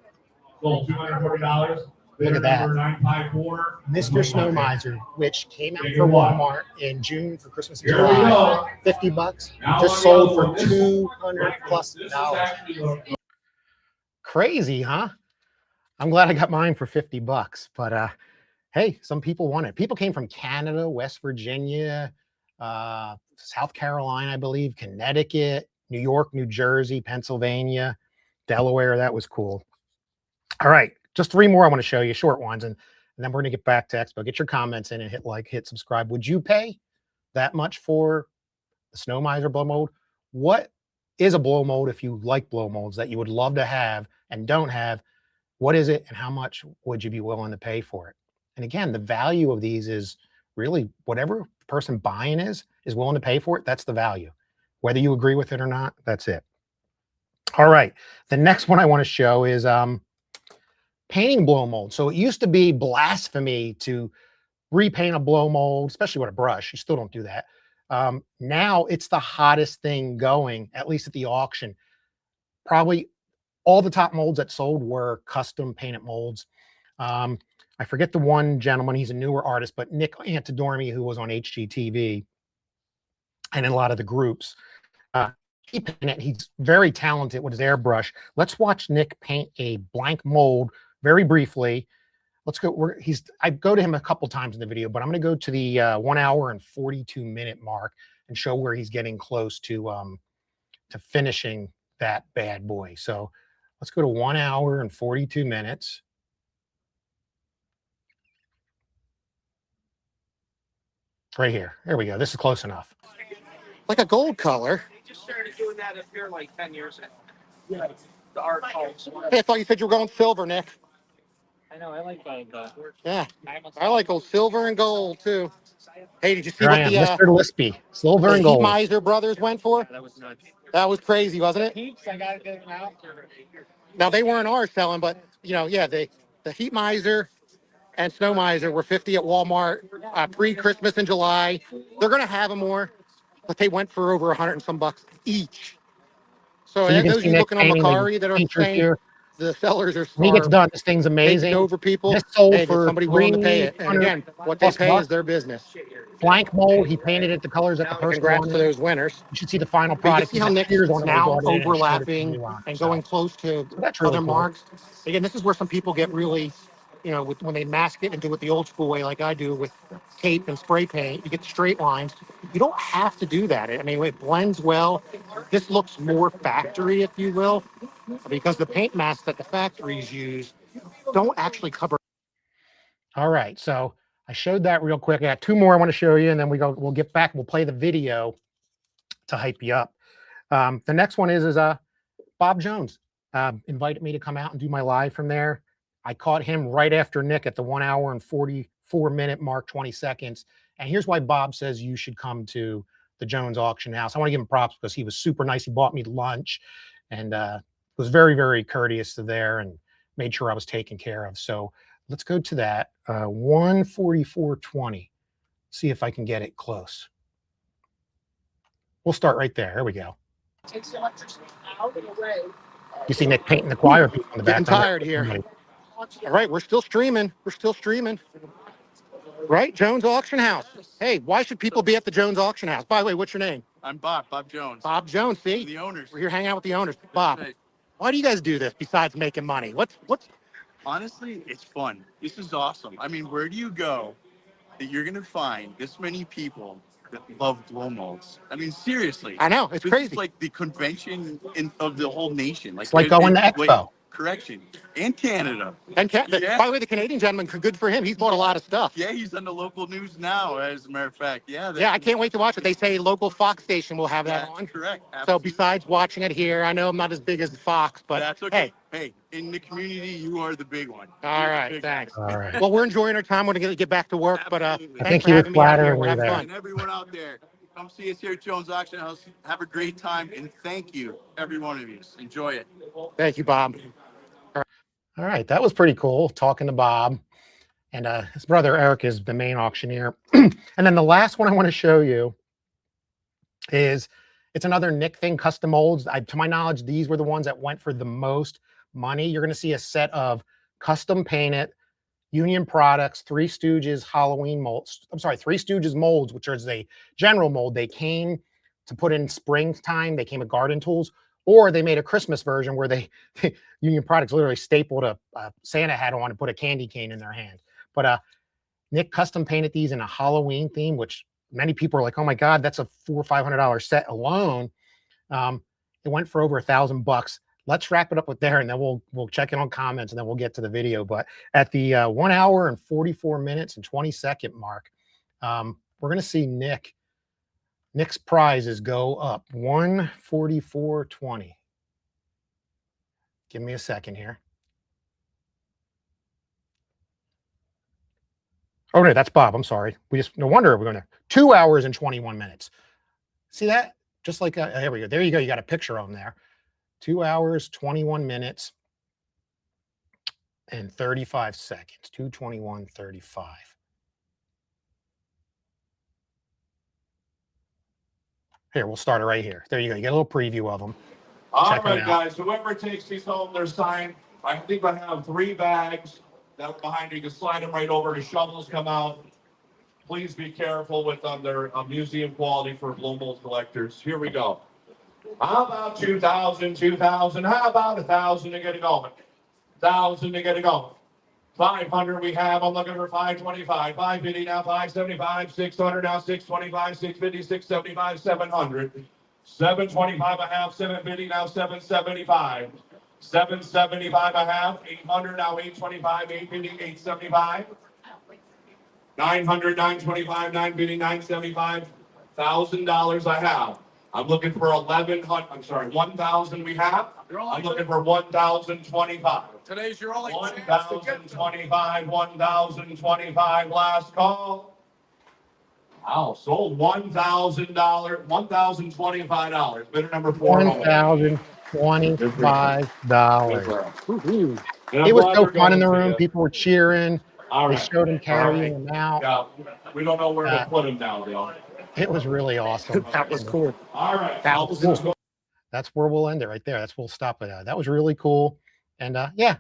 Sold $240. Look at that. 954. Mr. Snow Miser, which came out for Walmart in June for Christmas in Here we July. go. $50. Just sold for $200+. Crazy, huh? I'm glad I got mine for $50, but hey, some people want it. People came from Canada, West Virginia, South Carolina, I believe, Connecticut, New York, New Jersey, Pennsylvania, Delaware. That was cool. All right, just 3 more I want to show you, short ones, and then we're going to get back to Expo. Get your comments in and hit like, hit subscribe. Would you pay that much for the Snow Miser blow mold? What is a blow mold if you like blow molds that you would love to have and don't have? What is it and how much would you be willing to pay for it? And again, the value of these is really whatever the person buying is willing to pay for it. That's the value. Whether you agree with it or not, that's it. All right. The next one I want to show is painting blow mold. So it used to be blasphemy to repaint a blow mold, especially with a brush. You still don't do that. Now it's the hottest thing going, at least at the auction. Probably all the top molds that sold were custom painted molds. I forget the one gentleman, he's a newer artist, but Nick Antidormi, who was on HGTV and in a lot of the groups, he painted it. He's very talented with his airbrush. Let's watch Nick paint a blank mold very briefly. Let's go. I go to him a couple times in the video, but I'm going to go to the 1 hour and 42-minute mark and show where he's getting close to finishing that bad boy. So let's go to 1 hour and 42 minutes. Right here. There we go. This is close enough. Like a gold color. They just started doing that up here like 10 years ago. Yeah. The art colors. Hey, I thought you said you were going silver, Nick. I know, I like gold though. Yeah, I like old silver and gold too. Hey, did you see Here I what am, Mr. Lispy, silver the and gold. Miser brothers went for? That was nuts. That was crazy, wasn't it? Peeps, I gotta get them out. Now they weren't ours selling, but yeah, the Heat Miser and Snow Miser were 50 at Walmart pre-Christmas in July. They're gonna have them more, but they went for over 100 and some bucks each. So you can those see of you Nick looking on painting the Macari that are features saying here. the sellers are When he gets done, this thing's amazing. taking over people. This sold Hey, for there's somebody willing to pay it. And again, what they $300 pay is their business. blank mold. He painted it the colors that the person Congrats wanted. to those winners. You should see the final But you product. can see how Nick's now overlapping and going close to that's really other cool. marks. Again, this is where some people get really, when they mask it and do it the old school way like I do with tape and spray paint, you get straight lines. You don't have to do that. I mean, it blends well. This looks more factory, if you will, because the paint masks that the factories use don't actually cover. All right, so I showed that real quick. I got two more I want to show you, and then we'll get back. We'll play the video to hype you up. The next one is Bob Jones invited me to come out and do my live from there. I caught him right after Nick at the 1 hour and 44-minute mark, 20 seconds. And here's why Bob says you should come to the Jones auction house. I want to give him props because he was super nice. He bought me lunch and was very, very courteous to there and made sure I was taken care of. So let's go to that 144.20. See if I can get it close. We'll start right there. There we go. Takes the electricity out and away. You see Nick painting the choir people in the back. Getting tired here. All right, we're still streaming. We're still streaming. Right, Jones Auction House. Hey, why should people be at the Jones Auction House? By the way, what's your name? I'm Bob Jones. Bob Jones, see? The owners. We're here hanging out with the owners. Bob, Right. why do you guys do this besides making money? What's Honestly, it's fun. This is awesome. I mean, where do you go that you're going to find this many people that love blow molds? I mean, seriously. I know, it's this crazy. It's like the convention of the whole nation. It's like going to Expo. Correction. And Canada. And Yeah. by the way, the Canadian gentleman, good for him. He's bought a lot of stuff. Yeah, he's on the local news now, as a matter of fact. Yeah. Yeah, I can't wait to watch it. They say local Fox station will have that That's on. correct. So Absolutely. besides watching it here, I know I'm not as big as Fox, but That's okay. hey. Hey, in the community, you are the big one. All You're the right, big thanks. one. All right. Well, we're enjoying our time. We're going to get back to work, but Absolutely. I thanks think for he was having me out here. flattering We're you having there. fun. And everyone out there, come see us here at Jones Auction House. Have a great time, and thank you, every one of you. Enjoy it. Thank you, Bob. All right, that was pretty cool, talking to Bob. And his brother Eric is the main auctioneer. And then the last one I want to show you is, it's another Nick thing, custom molds. To my knowledge, these were the ones that went for the most money. You're going to see a set of custom painted Union Products, Three Stooges Halloween molds. I'm sorry, Three Stooges molds, which is a general mold. They came to put in springtime. They came with garden tools. Or they made a Christmas version where Union Products literally stapled a Santa hat on and put a candy cane in their hand. But Nick custom painted these in a Halloween theme, which many people are like, "Oh my God, that's a $400 or $500 set alone." It went for over $1,000. Let's wrap it up with there, and then we'll check in on comments, and then we'll get to the video. But at the 1 hour and 44 minutes and 20-second mark, we're going to see Nick's prizes go up 144.20. Give me a second here. Oh, no, that's Bob. I'm sorry. No wonder we're going to 2 hours and 21 minutes. See that? Just like, there we go. There you go. You got a picture on there. 2 hours, 21 minutes, and 35 seconds. 2:21:35. Here, we'll start it right here. There you go. You get a little preview of them. All Check 'em right, out. guys, whoever takes these home, they're signed. I think I have 3 bags that are behind you. You can slide them right over. The shovels come out. Please be careful with them. They're museum quality for blow mold collectors. Here we go. How about 2,000, 2,000? How about 1,000 to get it going? 1,000 to get it going. 500 we have. I'm looking for 525. 550 now. 575. 600 now. 625. 650. 675. 700. 725 a half. 750 now. 775. 775 a half. 800 now. 825. 850. 875. 900. 925. 950. 975. $1,000 I have. I'm looking for 1,100. I'm sorry, 1,000 we have. I'm looking for 1,025. Today's your only 1,025, 1,025, last call. Wow, sold $1,000, $1,025. Bidder number 4. $1,025. Woo-hoo. It was so fun in the room. People were cheering. All They right. showed him carrying All right. him out. Yeah, we don't know where to put him now, though. It was really awesome. That was cool. All right. That was cool. That's where we'll end it right there. That's where we'll stop it at. That was really cool. And yeah,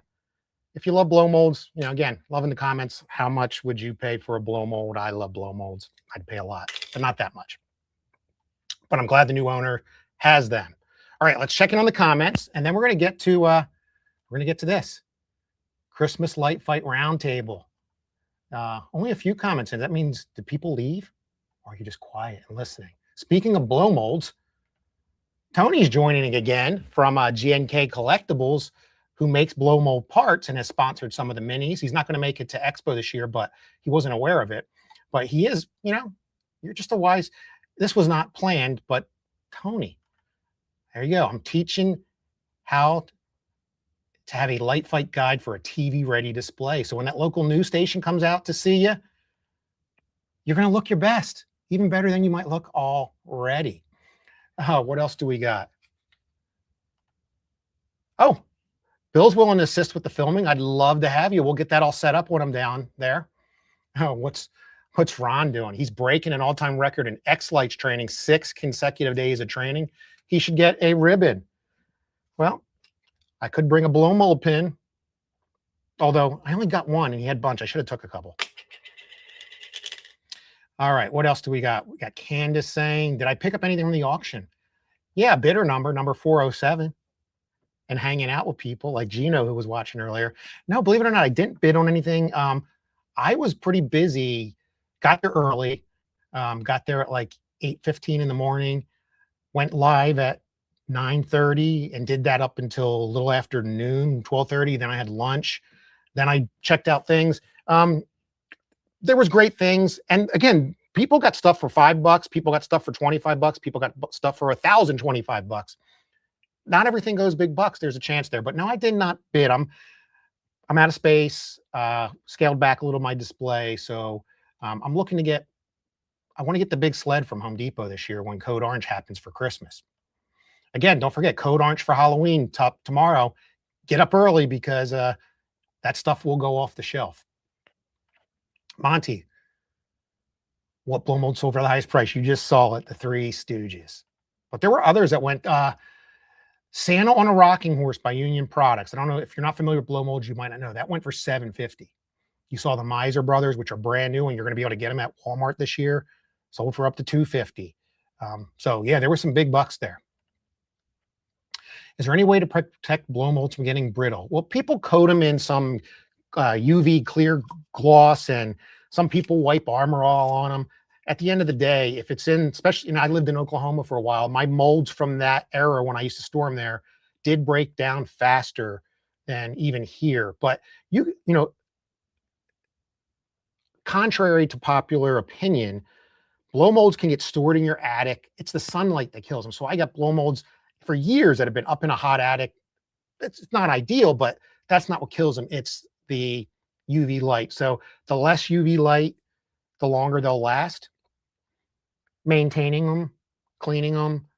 if you love blow molds, you know, again, love in the comments, how much would you pay for a blow mold? I love blow molds. I'd pay a lot, but not that much. But I'm glad the new owner has them. All right, let's check in on the comments, and then we're gonna get to this Christmas Light Fight Roundtable. Only a few comments, and that means did people leave, or are you just quiet and listening? Speaking of blow molds, Tony's joining again from GNK Collectibles, who makes blow mold parts and has sponsored some of the minis. He's not going to make it to Expo this year, but he wasn't aware of it. But he is, you know, you're just a wise, this was not planned, but Tony, there you go. I'm teaching how to have a light fight guide for a TV ready display. So when that local news station comes out to see you, you're going to look your best, even better than you might look already. What else do we got? Oh, Bill's willing to assist with the filming. I'd love to have you. We'll get that all set up when I'm down there. Oh, what's Ron doing? He's breaking an all-time record in X-Lights training, 6 consecutive days of training. He should get a ribbon. Well, I could bring a blow mold pin, although I only got one and he had a bunch. I should have took a couple. All right, what else do we got? We got Candace saying, did I pick up anything from the auction? Yeah, bidder number 407. And hanging out with people like Gino, who was watching earlier. No, believe it or not, I didn't bid on anything. I was pretty busy, got there early, got there at like 8:15 in the morning, went live at 9:30 and did that up until a little after noon, 12:30. Then I had lunch. Then I checked out things. There was great things. And again, people got stuff for $5. People got stuff for $25. People got stuff for $1,025. Not everything goes big bucks. There's a chance there, but no, I did not bid. I'm out of space, scaled back a little my display. So I'm looking to I want to get the big sled from Home Depot this year when Code Orange happens for Christmas. Again, don't forget Code Orange for Halloween tomorrow. Get up early because that stuff will go off the shelf. Monty, what blow mold sold for the highest price? You just saw it, the Three Stooges. But there were others that went, Santa on a Rocking Horse by Union Products. I don't know if you're not familiar with blow molds, you might not know. That went for $750. You saw the Miser Brothers, which are brand new, and you're going to be able to get them at Walmart this year. Sold for up to $250. So yeah, there were some big bucks there. Is there any way to protect blow molds from getting brittle? Well, people coat them in some UV clear gloss, and some people wipe Armor All on them. At the end of the day, if it's in, especially, you know, I lived in Oklahoma for a while. My molds from that era when I used to store them there did break down faster than even here. But you know, contrary to popular opinion, blow molds can get stored in your attic. It's the sunlight that kills them. So I got blow molds for years that have been up in a hot attic. It's not ideal, but that's not what kills them. It's the UV light. So the less UV light, the longer they'll last. Maintaining them, cleaning them.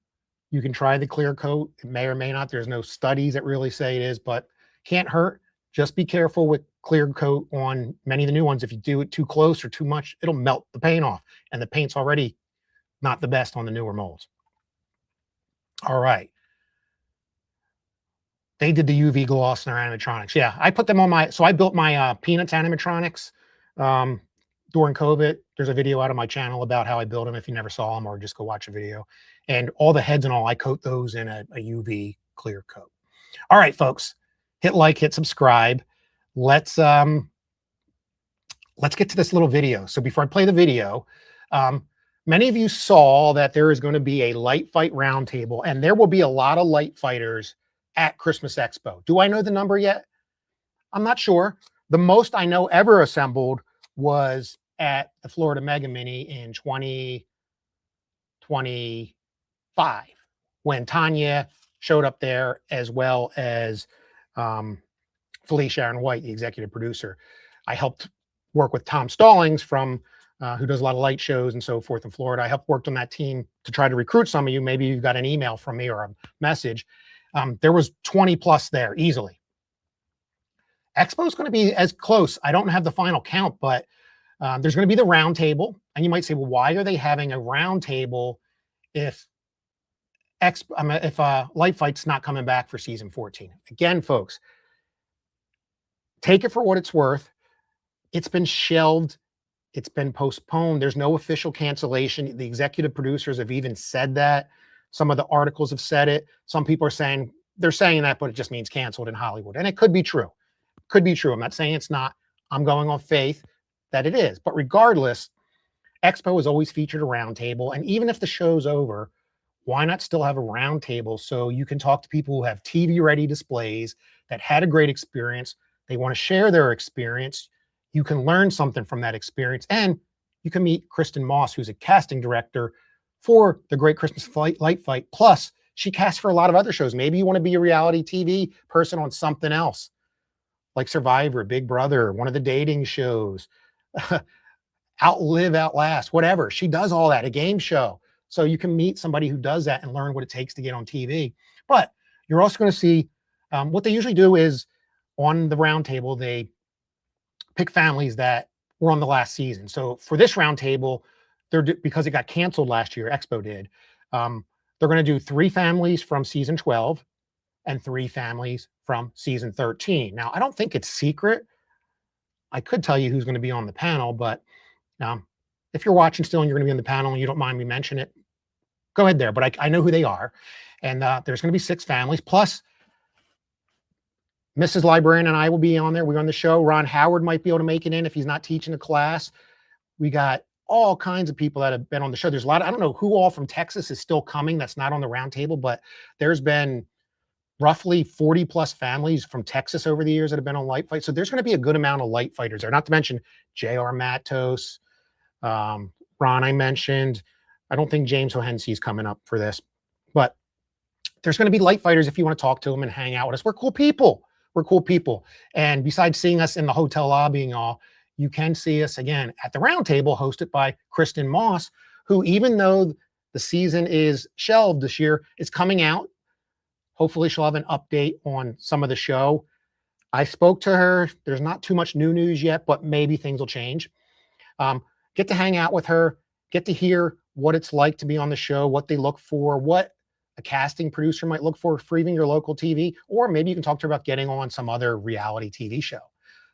You can try the clear coat. It may or may not. There's no studies that really say it is, but can't hurt. Just be careful with clear coat on many of the new ones. If you do it too close or too much, it'll melt the paint off. And the paint's already not the best on the newer molds. All right. They did the UV gloss in their animatronics. Yeah, I put them on so I built my Peanuts animatronics during COVID. There's a video out on my channel about how I built them if you never saw them, or just go watch a video. And all the heads and all, I coat those in a UV clear coat. All right, folks, hit like, hit subscribe. Let's get to this little video. So before I play the video, many of you saw that there is going to be a light fight roundtable, and there will be a lot of light fighters at Christmas Expo. Do I know the number yet? I'm not sure. The most I know ever assembled was at the Florida Mega Mini in 2025 when Tanya showed up there, as well as Felicia Aaron White, the executive producer. I helped work with Tom Stallings from who does a lot of light shows and so forth in Florida. I helped work on that team to try to recruit some of you. Maybe you've got an email from me or a message. There was 20 plus there easily. Expo is going to be as close. I don't have the final count, but there's going to be the round table. And you might say, well, why are they having a round table if Light Fight's not coming back for season 14? Again, folks, take it for what it's worth. It's been shelved. It's been postponed. There's no official cancellation. The executive producers have even said that. Some of the articles have said it. Some people are saying they're saying that, but it just means canceled in Hollywood. And it could be true. Could be true. I'm not saying it's not. I'm going on faith that it is. But regardless, Expo has always featured a roundtable. And even if the show's over, why not still have a roundtable so you can talk to people who have TV-ready displays that had a great experience. They want to share their experience. You can learn something from that experience. And you can meet Kristen Moss, who's a casting director for the Great Christmas Light Fight. Plus, she casts for a lot of other shows. Maybe you want to be a reality TV person on something else, like Survivor, Big Brother, one of the dating shows, Outlive, Outlast, whatever. She does all that, a game show. So you can meet somebody who does that and learn what it takes to get on TV. But you're also going to see what they usually do is on the roundtable, they pick families that were on the last season. So for this roundtable, because it got canceled last year, Expo did, they're going to do 3 families from season 12 and 3 families from season 13. Now, I don't think it's secret. I could tell you who's going to be on the panel, but if you're watching still and you're going to be on the panel and you don't mind me mention it, go ahead there. But I know who they are. And there's going to be 6 families. Plus, Mrs. Librarian and I will be on there. We're on the show. Ron Howard might be able to make it in if he's not teaching a class. We got all kinds of people that have been on the show. There's a lot. I don't know who all from Texas is still coming that's not on the roundtable, but there's been roughly 40 plus families from Texas over the years that have been on Light Fight. So there's going to be a good amount of light fighters there, not to mention J.R. Matos, Ron I mentioned. I don't think James O'Hensey is coming up for this, but there's going to be light fighters if you want to talk to them and hang out with us. We're cool people. We're cool people. And besides seeing us in the hotel lobby and all, you can see us again at the roundtable hosted by Kristen Moss, who, even though the season is shelved this year, is coming out. Hopefully she'll have an update on some of the show. I spoke to her. There's not too much new news yet, but maybe things will change. Get to hang out with her, get to hear what it's like to be on the show, what they look for, what a casting producer might look for even your local TV, or maybe you can talk to her about getting on some other reality TV show.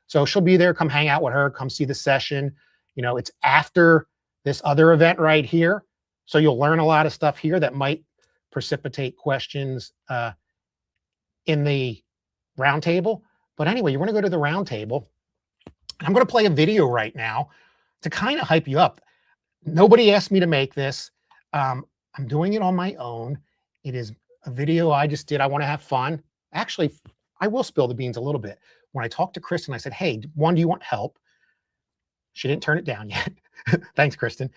So she'll be there. Come hang out with her. Come see the session. You know, it's after this other event right here. So you'll learn a lot of stuff here that might precipitate questions in the roundtable. But anyway, you want to go to the roundtable. I'm going to play a video right now to kind of hype you up. Nobody asked me to make this. I'm doing it on my own. It is a video I just did. I want to have fun. Actually, I will spill the beans a little bit. When I talked to Kristen, I said, hey, do you want help? She didn't turn it down yet. Thanks, Kristen.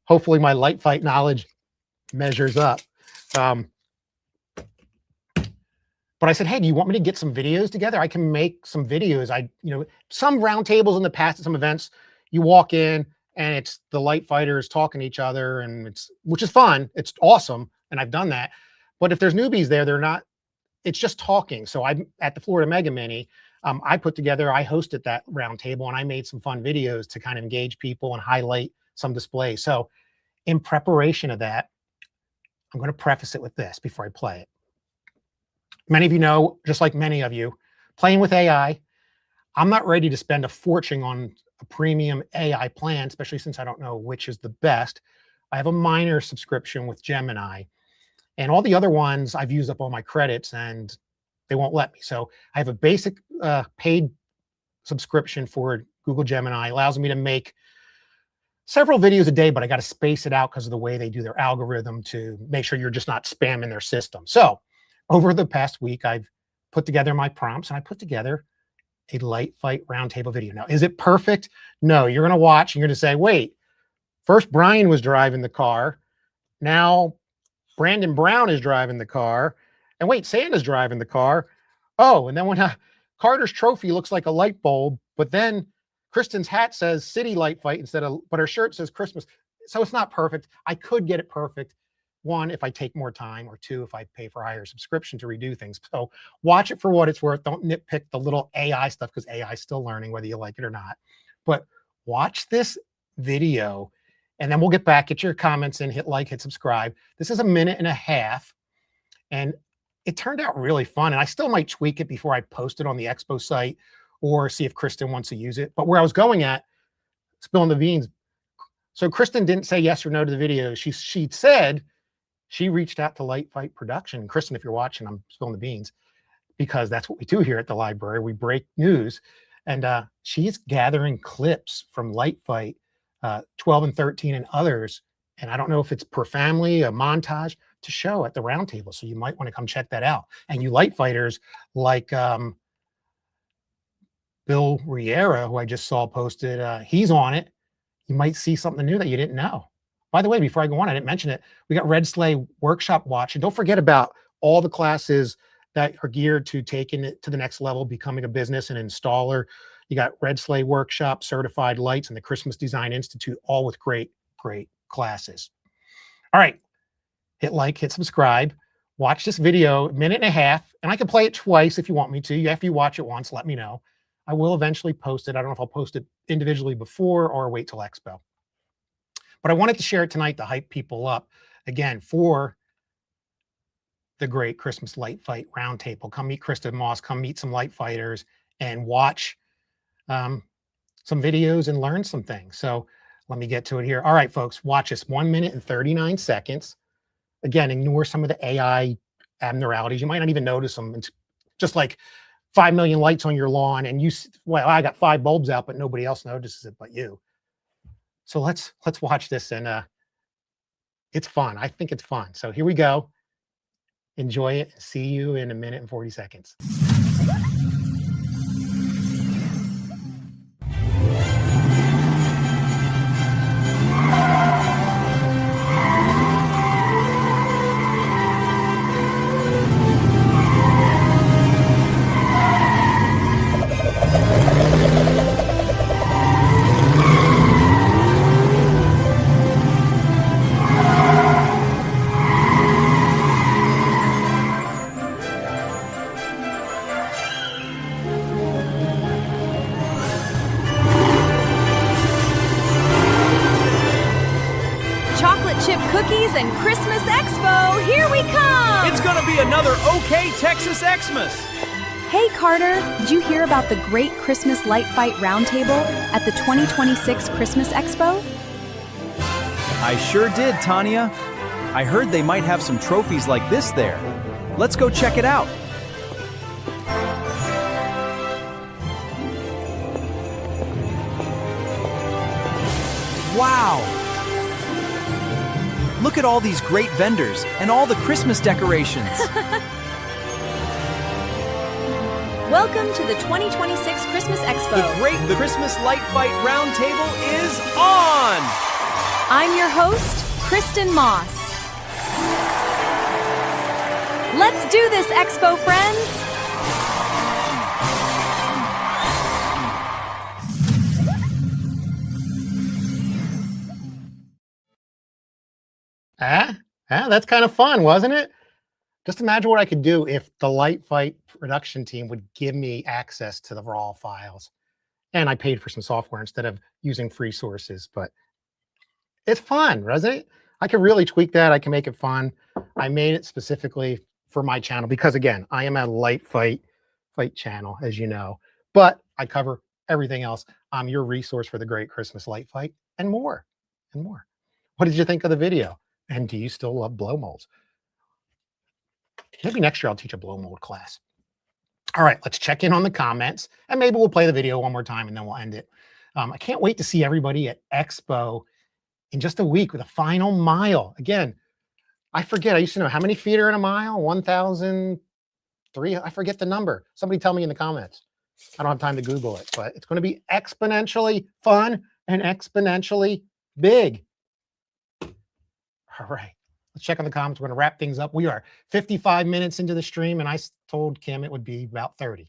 Hopefully my light fight knowledge measures up. But I said, hey, do you want me to get some videos together? I can make some videos. Some roundtables in the past at some events, you walk in and it's the light fighters talking to each other, and which is fun. It's awesome. And I've done that. But if there's newbies there, it's just talking. So I'm at the Florida Mega Mini. I hosted that roundtable, and I made some fun videos to kind of engage people and highlight some displays. So in preparation of that, I'm going to preface it with this before I play it. Many of you know, just like many of you, playing with AI, I'm not ready to spend a fortune on a premium AI plan, especially since I don't know which is the best. I have a minor subscription with Gemini, and all the other ones I've used up all my credits and they won't let me. So I have a basic paid subscription for Google Gemini. It allows me to make several videos a day, but I got to space it out because of the way they do their algorithm to make sure you're just not spamming their system. So over the past week, I've put together my prompts and I put together a light fight roundtable video. Now, is it perfect? No, you're going to watch and you're going to say, wait, first Brian was driving the car. Now Brandon Brown is driving the car. And wait, Santa's driving the car. Oh, and then when Carter's trophy looks like a light bulb, but then Kristen's hat says City Light Fight instead of, but her shirt says Christmas. So it's not perfect. I could get it perfect. One, if I take more time, or two, if I pay for a higher subscription to redo things. So watch it for what it's worth. Don't nitpick the little AI stuff because AI is still learning whether you like it or not. But watch this video and then we'll get back, get your comments in, hit like, hit subscribe. This is 1.5 minutes. And it turned out really fun. And I still might tweak it before I post it on the Expo site or see if Kristen wants to use it. But where I was going at, spilling the beans. So Kristen didn't say yes or no to the video. She said she reached out to Light Fight Production. Kristen, if you're watching, I'm spilling the beans because that's what we do here at the library. We break news. And she's gathering clips from Light Fight, 12 and 13 and others. And I don't know if it's per family, a montage to show at the Roundtable. So you might want to come check that out. And you Light Fighters like Bill Riera, who I just saw posted, he's on it. You might see something new that you didn't know. By the way, before I go on, I didn't mention it. We got Red Sleigh Workshop Watch. And don't forget about all the classes that are geared to taking it to the next level, becoming a business and installer. You got Red Sleigh Workshop, Certified Lights, and the Christmas Design Institute, all with great, great classes. All right, hit like, hit subscribe, watch this video, 1.5 minutes, and I can play it twice if you want me to. After you watch it once, let me know. I will eventually post it. I don't know if I'll post it individually before or wait till Expo. But I wanted to share it tonight to hype people up, again, for the great Christmas Light Fight Roundtable. Come meet Kristen Moss, come meet some Light Fighters, and watch some videos and learn some things. So let me get to it here. All right, folks, watch this, 1 minute and 39 seconds. Again, ignore some of the AI abnormalities. You might not even notice them. It's just like 5 million lights on your lawn and well, I got 5 bulbs out, but nobody else notices it but you. So let's watch this, and it's fun. I think it's fun. So here we go. Enjoy it. See you in 1 minute and 40 seconds. Cookies and Christmas Expo, here we come! It's gonna be another OK Texas Xmas! Hey Carter, did you hear about the great Christmas Light Fight Roundtable at the 2026 Christmas Expo? I sure did, Tanya. I heard they might have some trophies like this there. Let's go check it out. Wow! Look at all these great vendors and all the Christmas decorations. Welcome to the 2026 Christmas Expo. The Christmas Light Fight Roundtable is on! I'm your host, Kristen Moss. Let's do this, Expo friends! That's kind of fun, wasn't it? Just imagine what I could do if the Light Fight production team would give me access to the raw files. And I paid for some software instead of using free sources, but it's fun, wasn't it? I can really tweak that. I can make it fun. I made it specifically for my channel because, again, I am a Light Fight channel, as you know, but I cover everything else. I'm your resource for the great Christmas Light Fight and more and more. What did you think of the video? And do you still love blow molds? Maybe next year I'll teach a blow mold class. All right, let's check in on the comments, and maybe we'll play the video one more time and then we'll end it. I can't wait to see everybody at Expo in just a week with a final mile. Again, I forget, I used to know how many feet are in a mile? 1,003, I forget the number. Somebody tell me in the comments. I don't have time to Google it, but it's going to be exponentially fun and exponentially big. All right, let's check on the comments. We're going to wrap things up. We are 55 minutes into the stream, and I told Kim it would be about 30.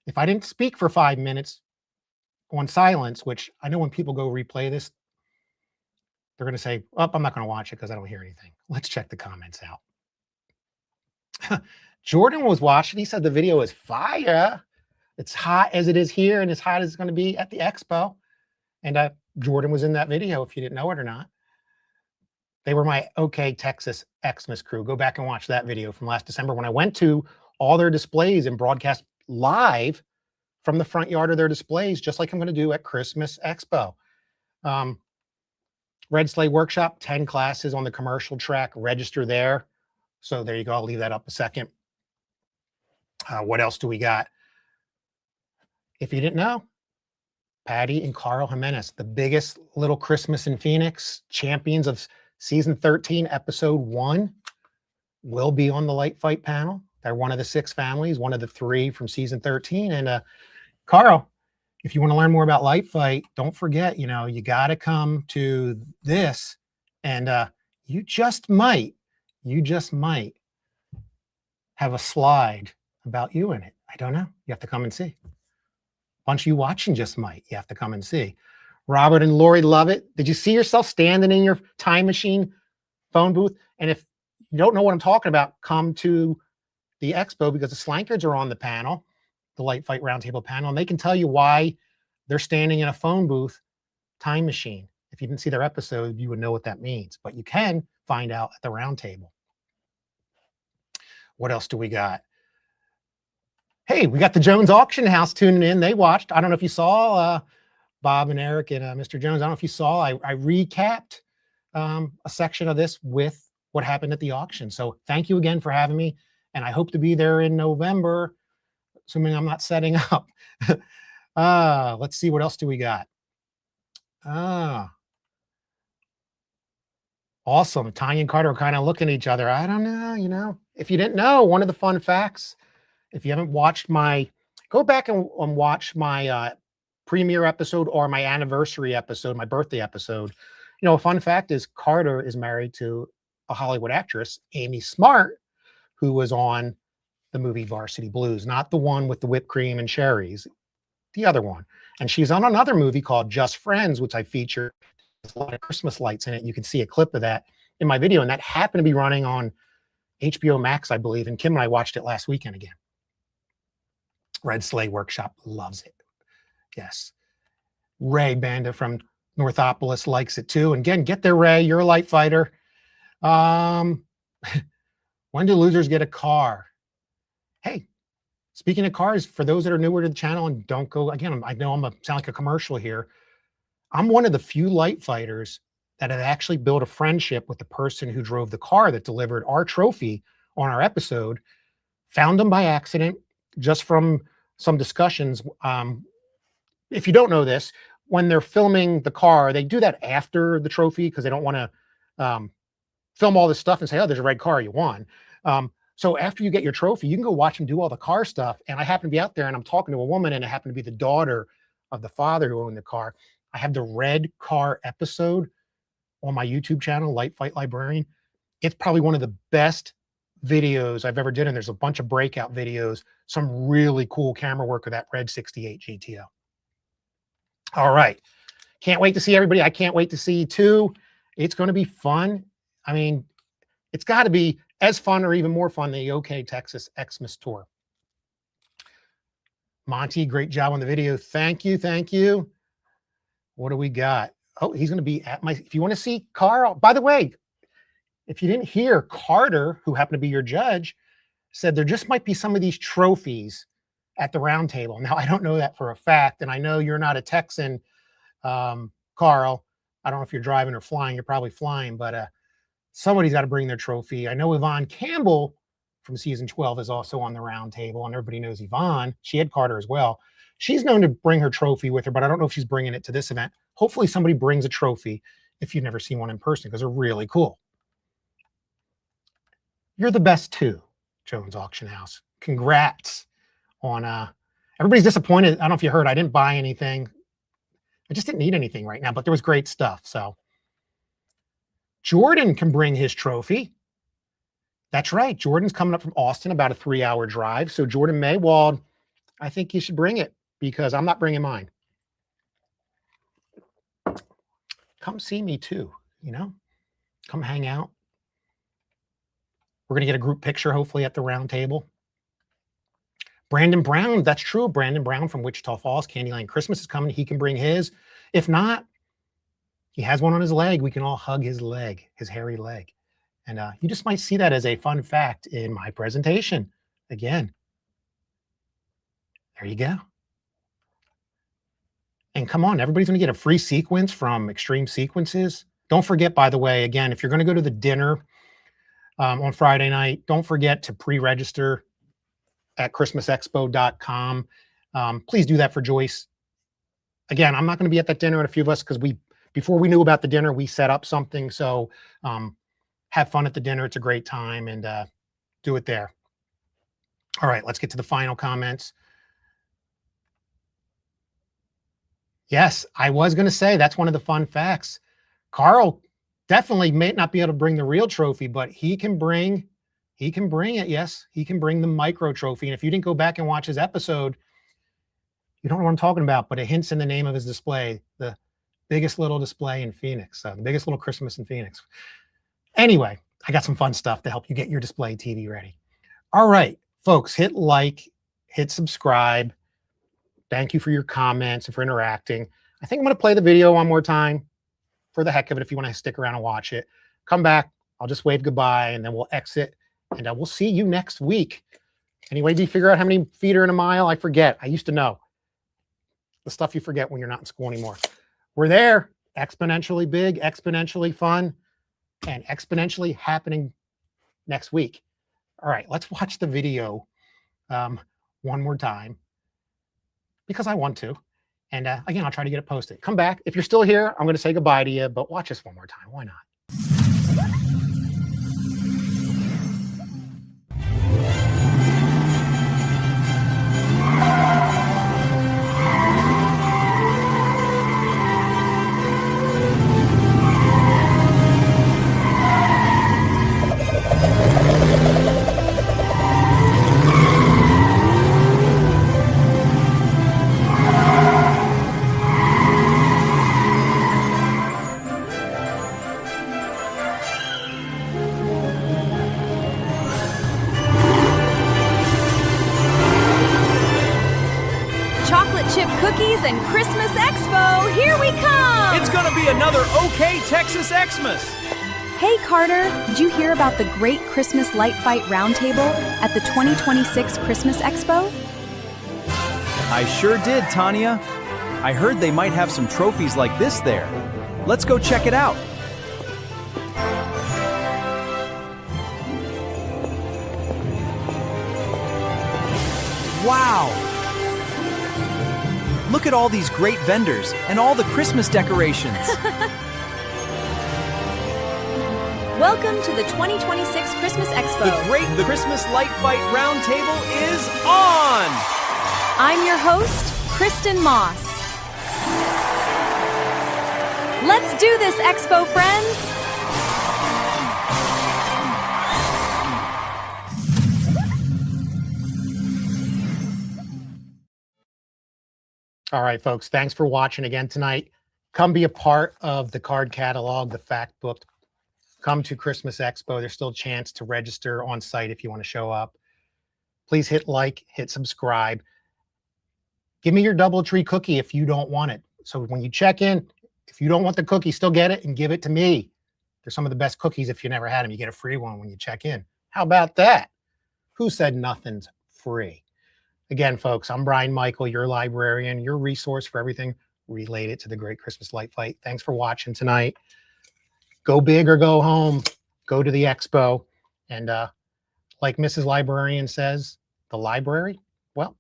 If I didn't speak for 5 minutes on silence, which I know when people go replay this, they're going to say, oh, I'm not going to watch it because I don't hear anything. Let's check the comments out. Jordan was watching. He said the video is fire. It's hot as it is here and as hot as it's going to be at the Expo. And Jordan was in that video, if you didn't know it or not. They were my OK Texas Xmas crew. Go back and watch that video from last December when I went to all their displays and broadcast live from the front yard of their displays, just like I'm going to do at Christmas Expo. Red Sleigh Workshop, 10 classes on the commercial track. Register there. So there you go. I'll leave that up a second. What else do we got? If you didn't know, Patty and Carl Jimenez, the biggest little Christmas in Phoenix, champions of season 13, episode 1, will be on the Light Fight panel. They're one of the 6 families, one of the 3 from season 13. And Carl, if you want to learn more about Light Fight, don't forget, you know, you got to come to this, and you just might have a slide about you in it. I don't know. You have to come and see. Bunch of you watching just might. You have to come and see. Robert and Lori love it. Did you see yourself standing in your time machine phone booth? And if you don't know what I'm talking about, come to the Expo, because the Slankards are on the panel, the Light Fight Roundtable panel, and they can tell you why they're standing in a phone booth time machine. If you didn't see their episode, you would know what that means. But you can find out at the Roundtable. What else do we got? Hey, we got the Jones Auction House tuning in. They watched. I don't know if you saw Bob and Eric and Mr. Jones. I don't know if you saw. I recapped a section of this with what happened at the auction. So thank you again for having me. And I hope to be there in November, assuming I'm not setting up. Let's see, what else do we got? Awesome. Tanya and Carter are kind of looking at each other. I don't know, you know. If you didn't know, one of the fun facts, if you haven't watched go back and watch my premiere episode or my anniversary episode, my birthday episode. You know, a fun fact is Carter is married to a Hollywood actress, Amy Smart, who was on the movie Varsity Blues, not the one with the whipped cream and cherries, the other one. And she's on another movie called Just Friends, which I feature. There's a lot of Christmas lights in it. You can see a clip of that in my video, and that happened to be running on HBO Max, I believe, and Kim and I watched it last weekend again. Red Sleigh Workshop loves it. Yes. Ray Banda from Northopolis likes it too. And again, get there, Ray. You're a light fighter. When do losers get a car? Hey, speaking of cars, for those that are newer to the channel and don't go, again, I know sound like a commercial here. I'm one of the few light fighters that have actually built a friendship with the person who drove the car that delivered our trophy on our episode. Found them by accident, just from some discussions. If you don't know this, when they're filming the car, they do that after the trophy because they don't want to film all this stuff and say, oh, there's a red car, you won. So after you get your trophy, you can go watch them do all the car stuff. And I happen to be out there and I'm talking to a woman, and it happened to be the daughter of the father who owned the car. I have the red car episode on my YouTube channel, Light Fight Librarian. It's probably one of the best videos I've ever did. And there's a bunch of breakout videos, some really cool camera work of that red 68 GTO. All right. Can't wait to see everybody. I can't wait to see you too. It's going to be fun. I mean, it's got to be as fun or even more fun than the OK Texas Xmas Tour. Monty, great job on the video. Thank you. Thank you. What do we got? Oh, he's going to be at if you want to see Carl, by the way, if you didn't hear, Carter, who happened to be your judge, said there just might be some of these trophies at the Roundtable. Now, I don't know that for a fact, and I know you're not a Texan, Carl. I don't know if you're driving or flying. You're probably flying, but somebody's got to bring their trophy. I know Yvonne Campbell from season 12 is also on the round table, and everybody knows Yvonne. She had Carter as well. She's known to bring her trophy with her, but I don't know if she's bringing it to this event. Hopefully somebody brings a trophy if you've never seen one in person, because they're really cool. You're the best too, Jones Auction House. Congrats on everybody's disappointed. I don't know if you heard, I didn't buy anything. I just didn't need anything right now, but there was great stuff. So Jordan can bring his trophy. That's right. Jordan's coming up from Austin, about a 3-hour drive. So Jordan Maywald, I think you should bring it, because I'm not bringing mine. Come see me too, you know, come hang out. We're going to get a group picture, hopefully, at the round table. Brandon Brown, that's true. Brandon Brown from Wichita Falls, Candyland Christmas is coming. He can bring his. If not, he has one on his leg. We can all hug his leg, his hairy leg. And you just might see that as a fun fact in my presentation. Again, there you go. And come on, everybody's going to get a free sequence from Extreme Sequences. Don't forget, by the way, again, if you're going to go to the dinner on Friday night, don't forget to pre-register at christmasexpo.com. Please do that for Joyce. Again, I'm not going to be at that dinner, and a few of us, because before we knew about the dinner, we set up something. So have fun at the dinner. It's a great time, and do it there. All right, let's get to the final comments. Yes, I was going to say that's one of the fun facts. Carl definitely may not be able to bring the real trophy, but he can bring it. Yes, he can bring the micro trophy. And if you didn't go back and watch his episode, you don't know what I'm talking about, but it hints in the name of his display, the biggest little display in Phoenix, the biggest little Christmas in Phoenix. Anyway, I got some fun stuff to help you get your display TV ready. All right, folks, hit like, hit subscribe. Thank you for your comments and for interacting. I think I'm going to play the video one more time for the heck of it. If you want to stick around and watch it, come back. I'll just wave goodbye, and then we'll exit, and we'll see you next week. Anyway, do you figure out how many feet are in a mile? I forget. I used to know. The stuff you forget when you're not in school anymore. We're there. Exponentially big, exponentially fun, and exponentially happening next week. All right, let's watch the video one more time, because I want to. And again, I'll try to get it posted. Come back. If you're still here, I'm going to say goodbye to you, but watch this one more time. Why not? Cookies and Christmas Expo, here we come! It's gonna be another OK Texas Xmas! Hey Carter, did you hear about the great Christmas Light Fight Roundtable at the 2026 Christmas Expo? I sure did, Tanya. I heard they might have some trophies like this there. Let's go check it out. Wow! Look at all these great vendors and all the Christmas decorations. Welcome to the 2026 Christmas Expo. The Christmas Light Fight Roundtable is on! I'm your host, Kristen Moss. Let's do this, Expo friends! All right, folks, thanks for watching again tonight. Come be a part of the card catalog, the fact book. Come to Christmas Expo. There's still a chance to register on site if you want to show up. Please hit like, hit subscribe. Give me your DoubleTree cookie if you don't want it. So when you check in, if you don't want the cookie, still get it and give it to me. They're some of the best cookies. If you never had them, you get a free one when you check in. How about that? Who said nothing's free? Again, folks, I'm Brian Michael, your librarian, your resource for everything relate it to the Great Christmas Light Fight. Thanks for watching tonight. Go big or go home. Go to the expo. And like Mrs. Librarian says, the library, well,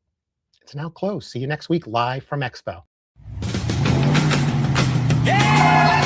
it's now closed. See you next week live from Expo. Yeah,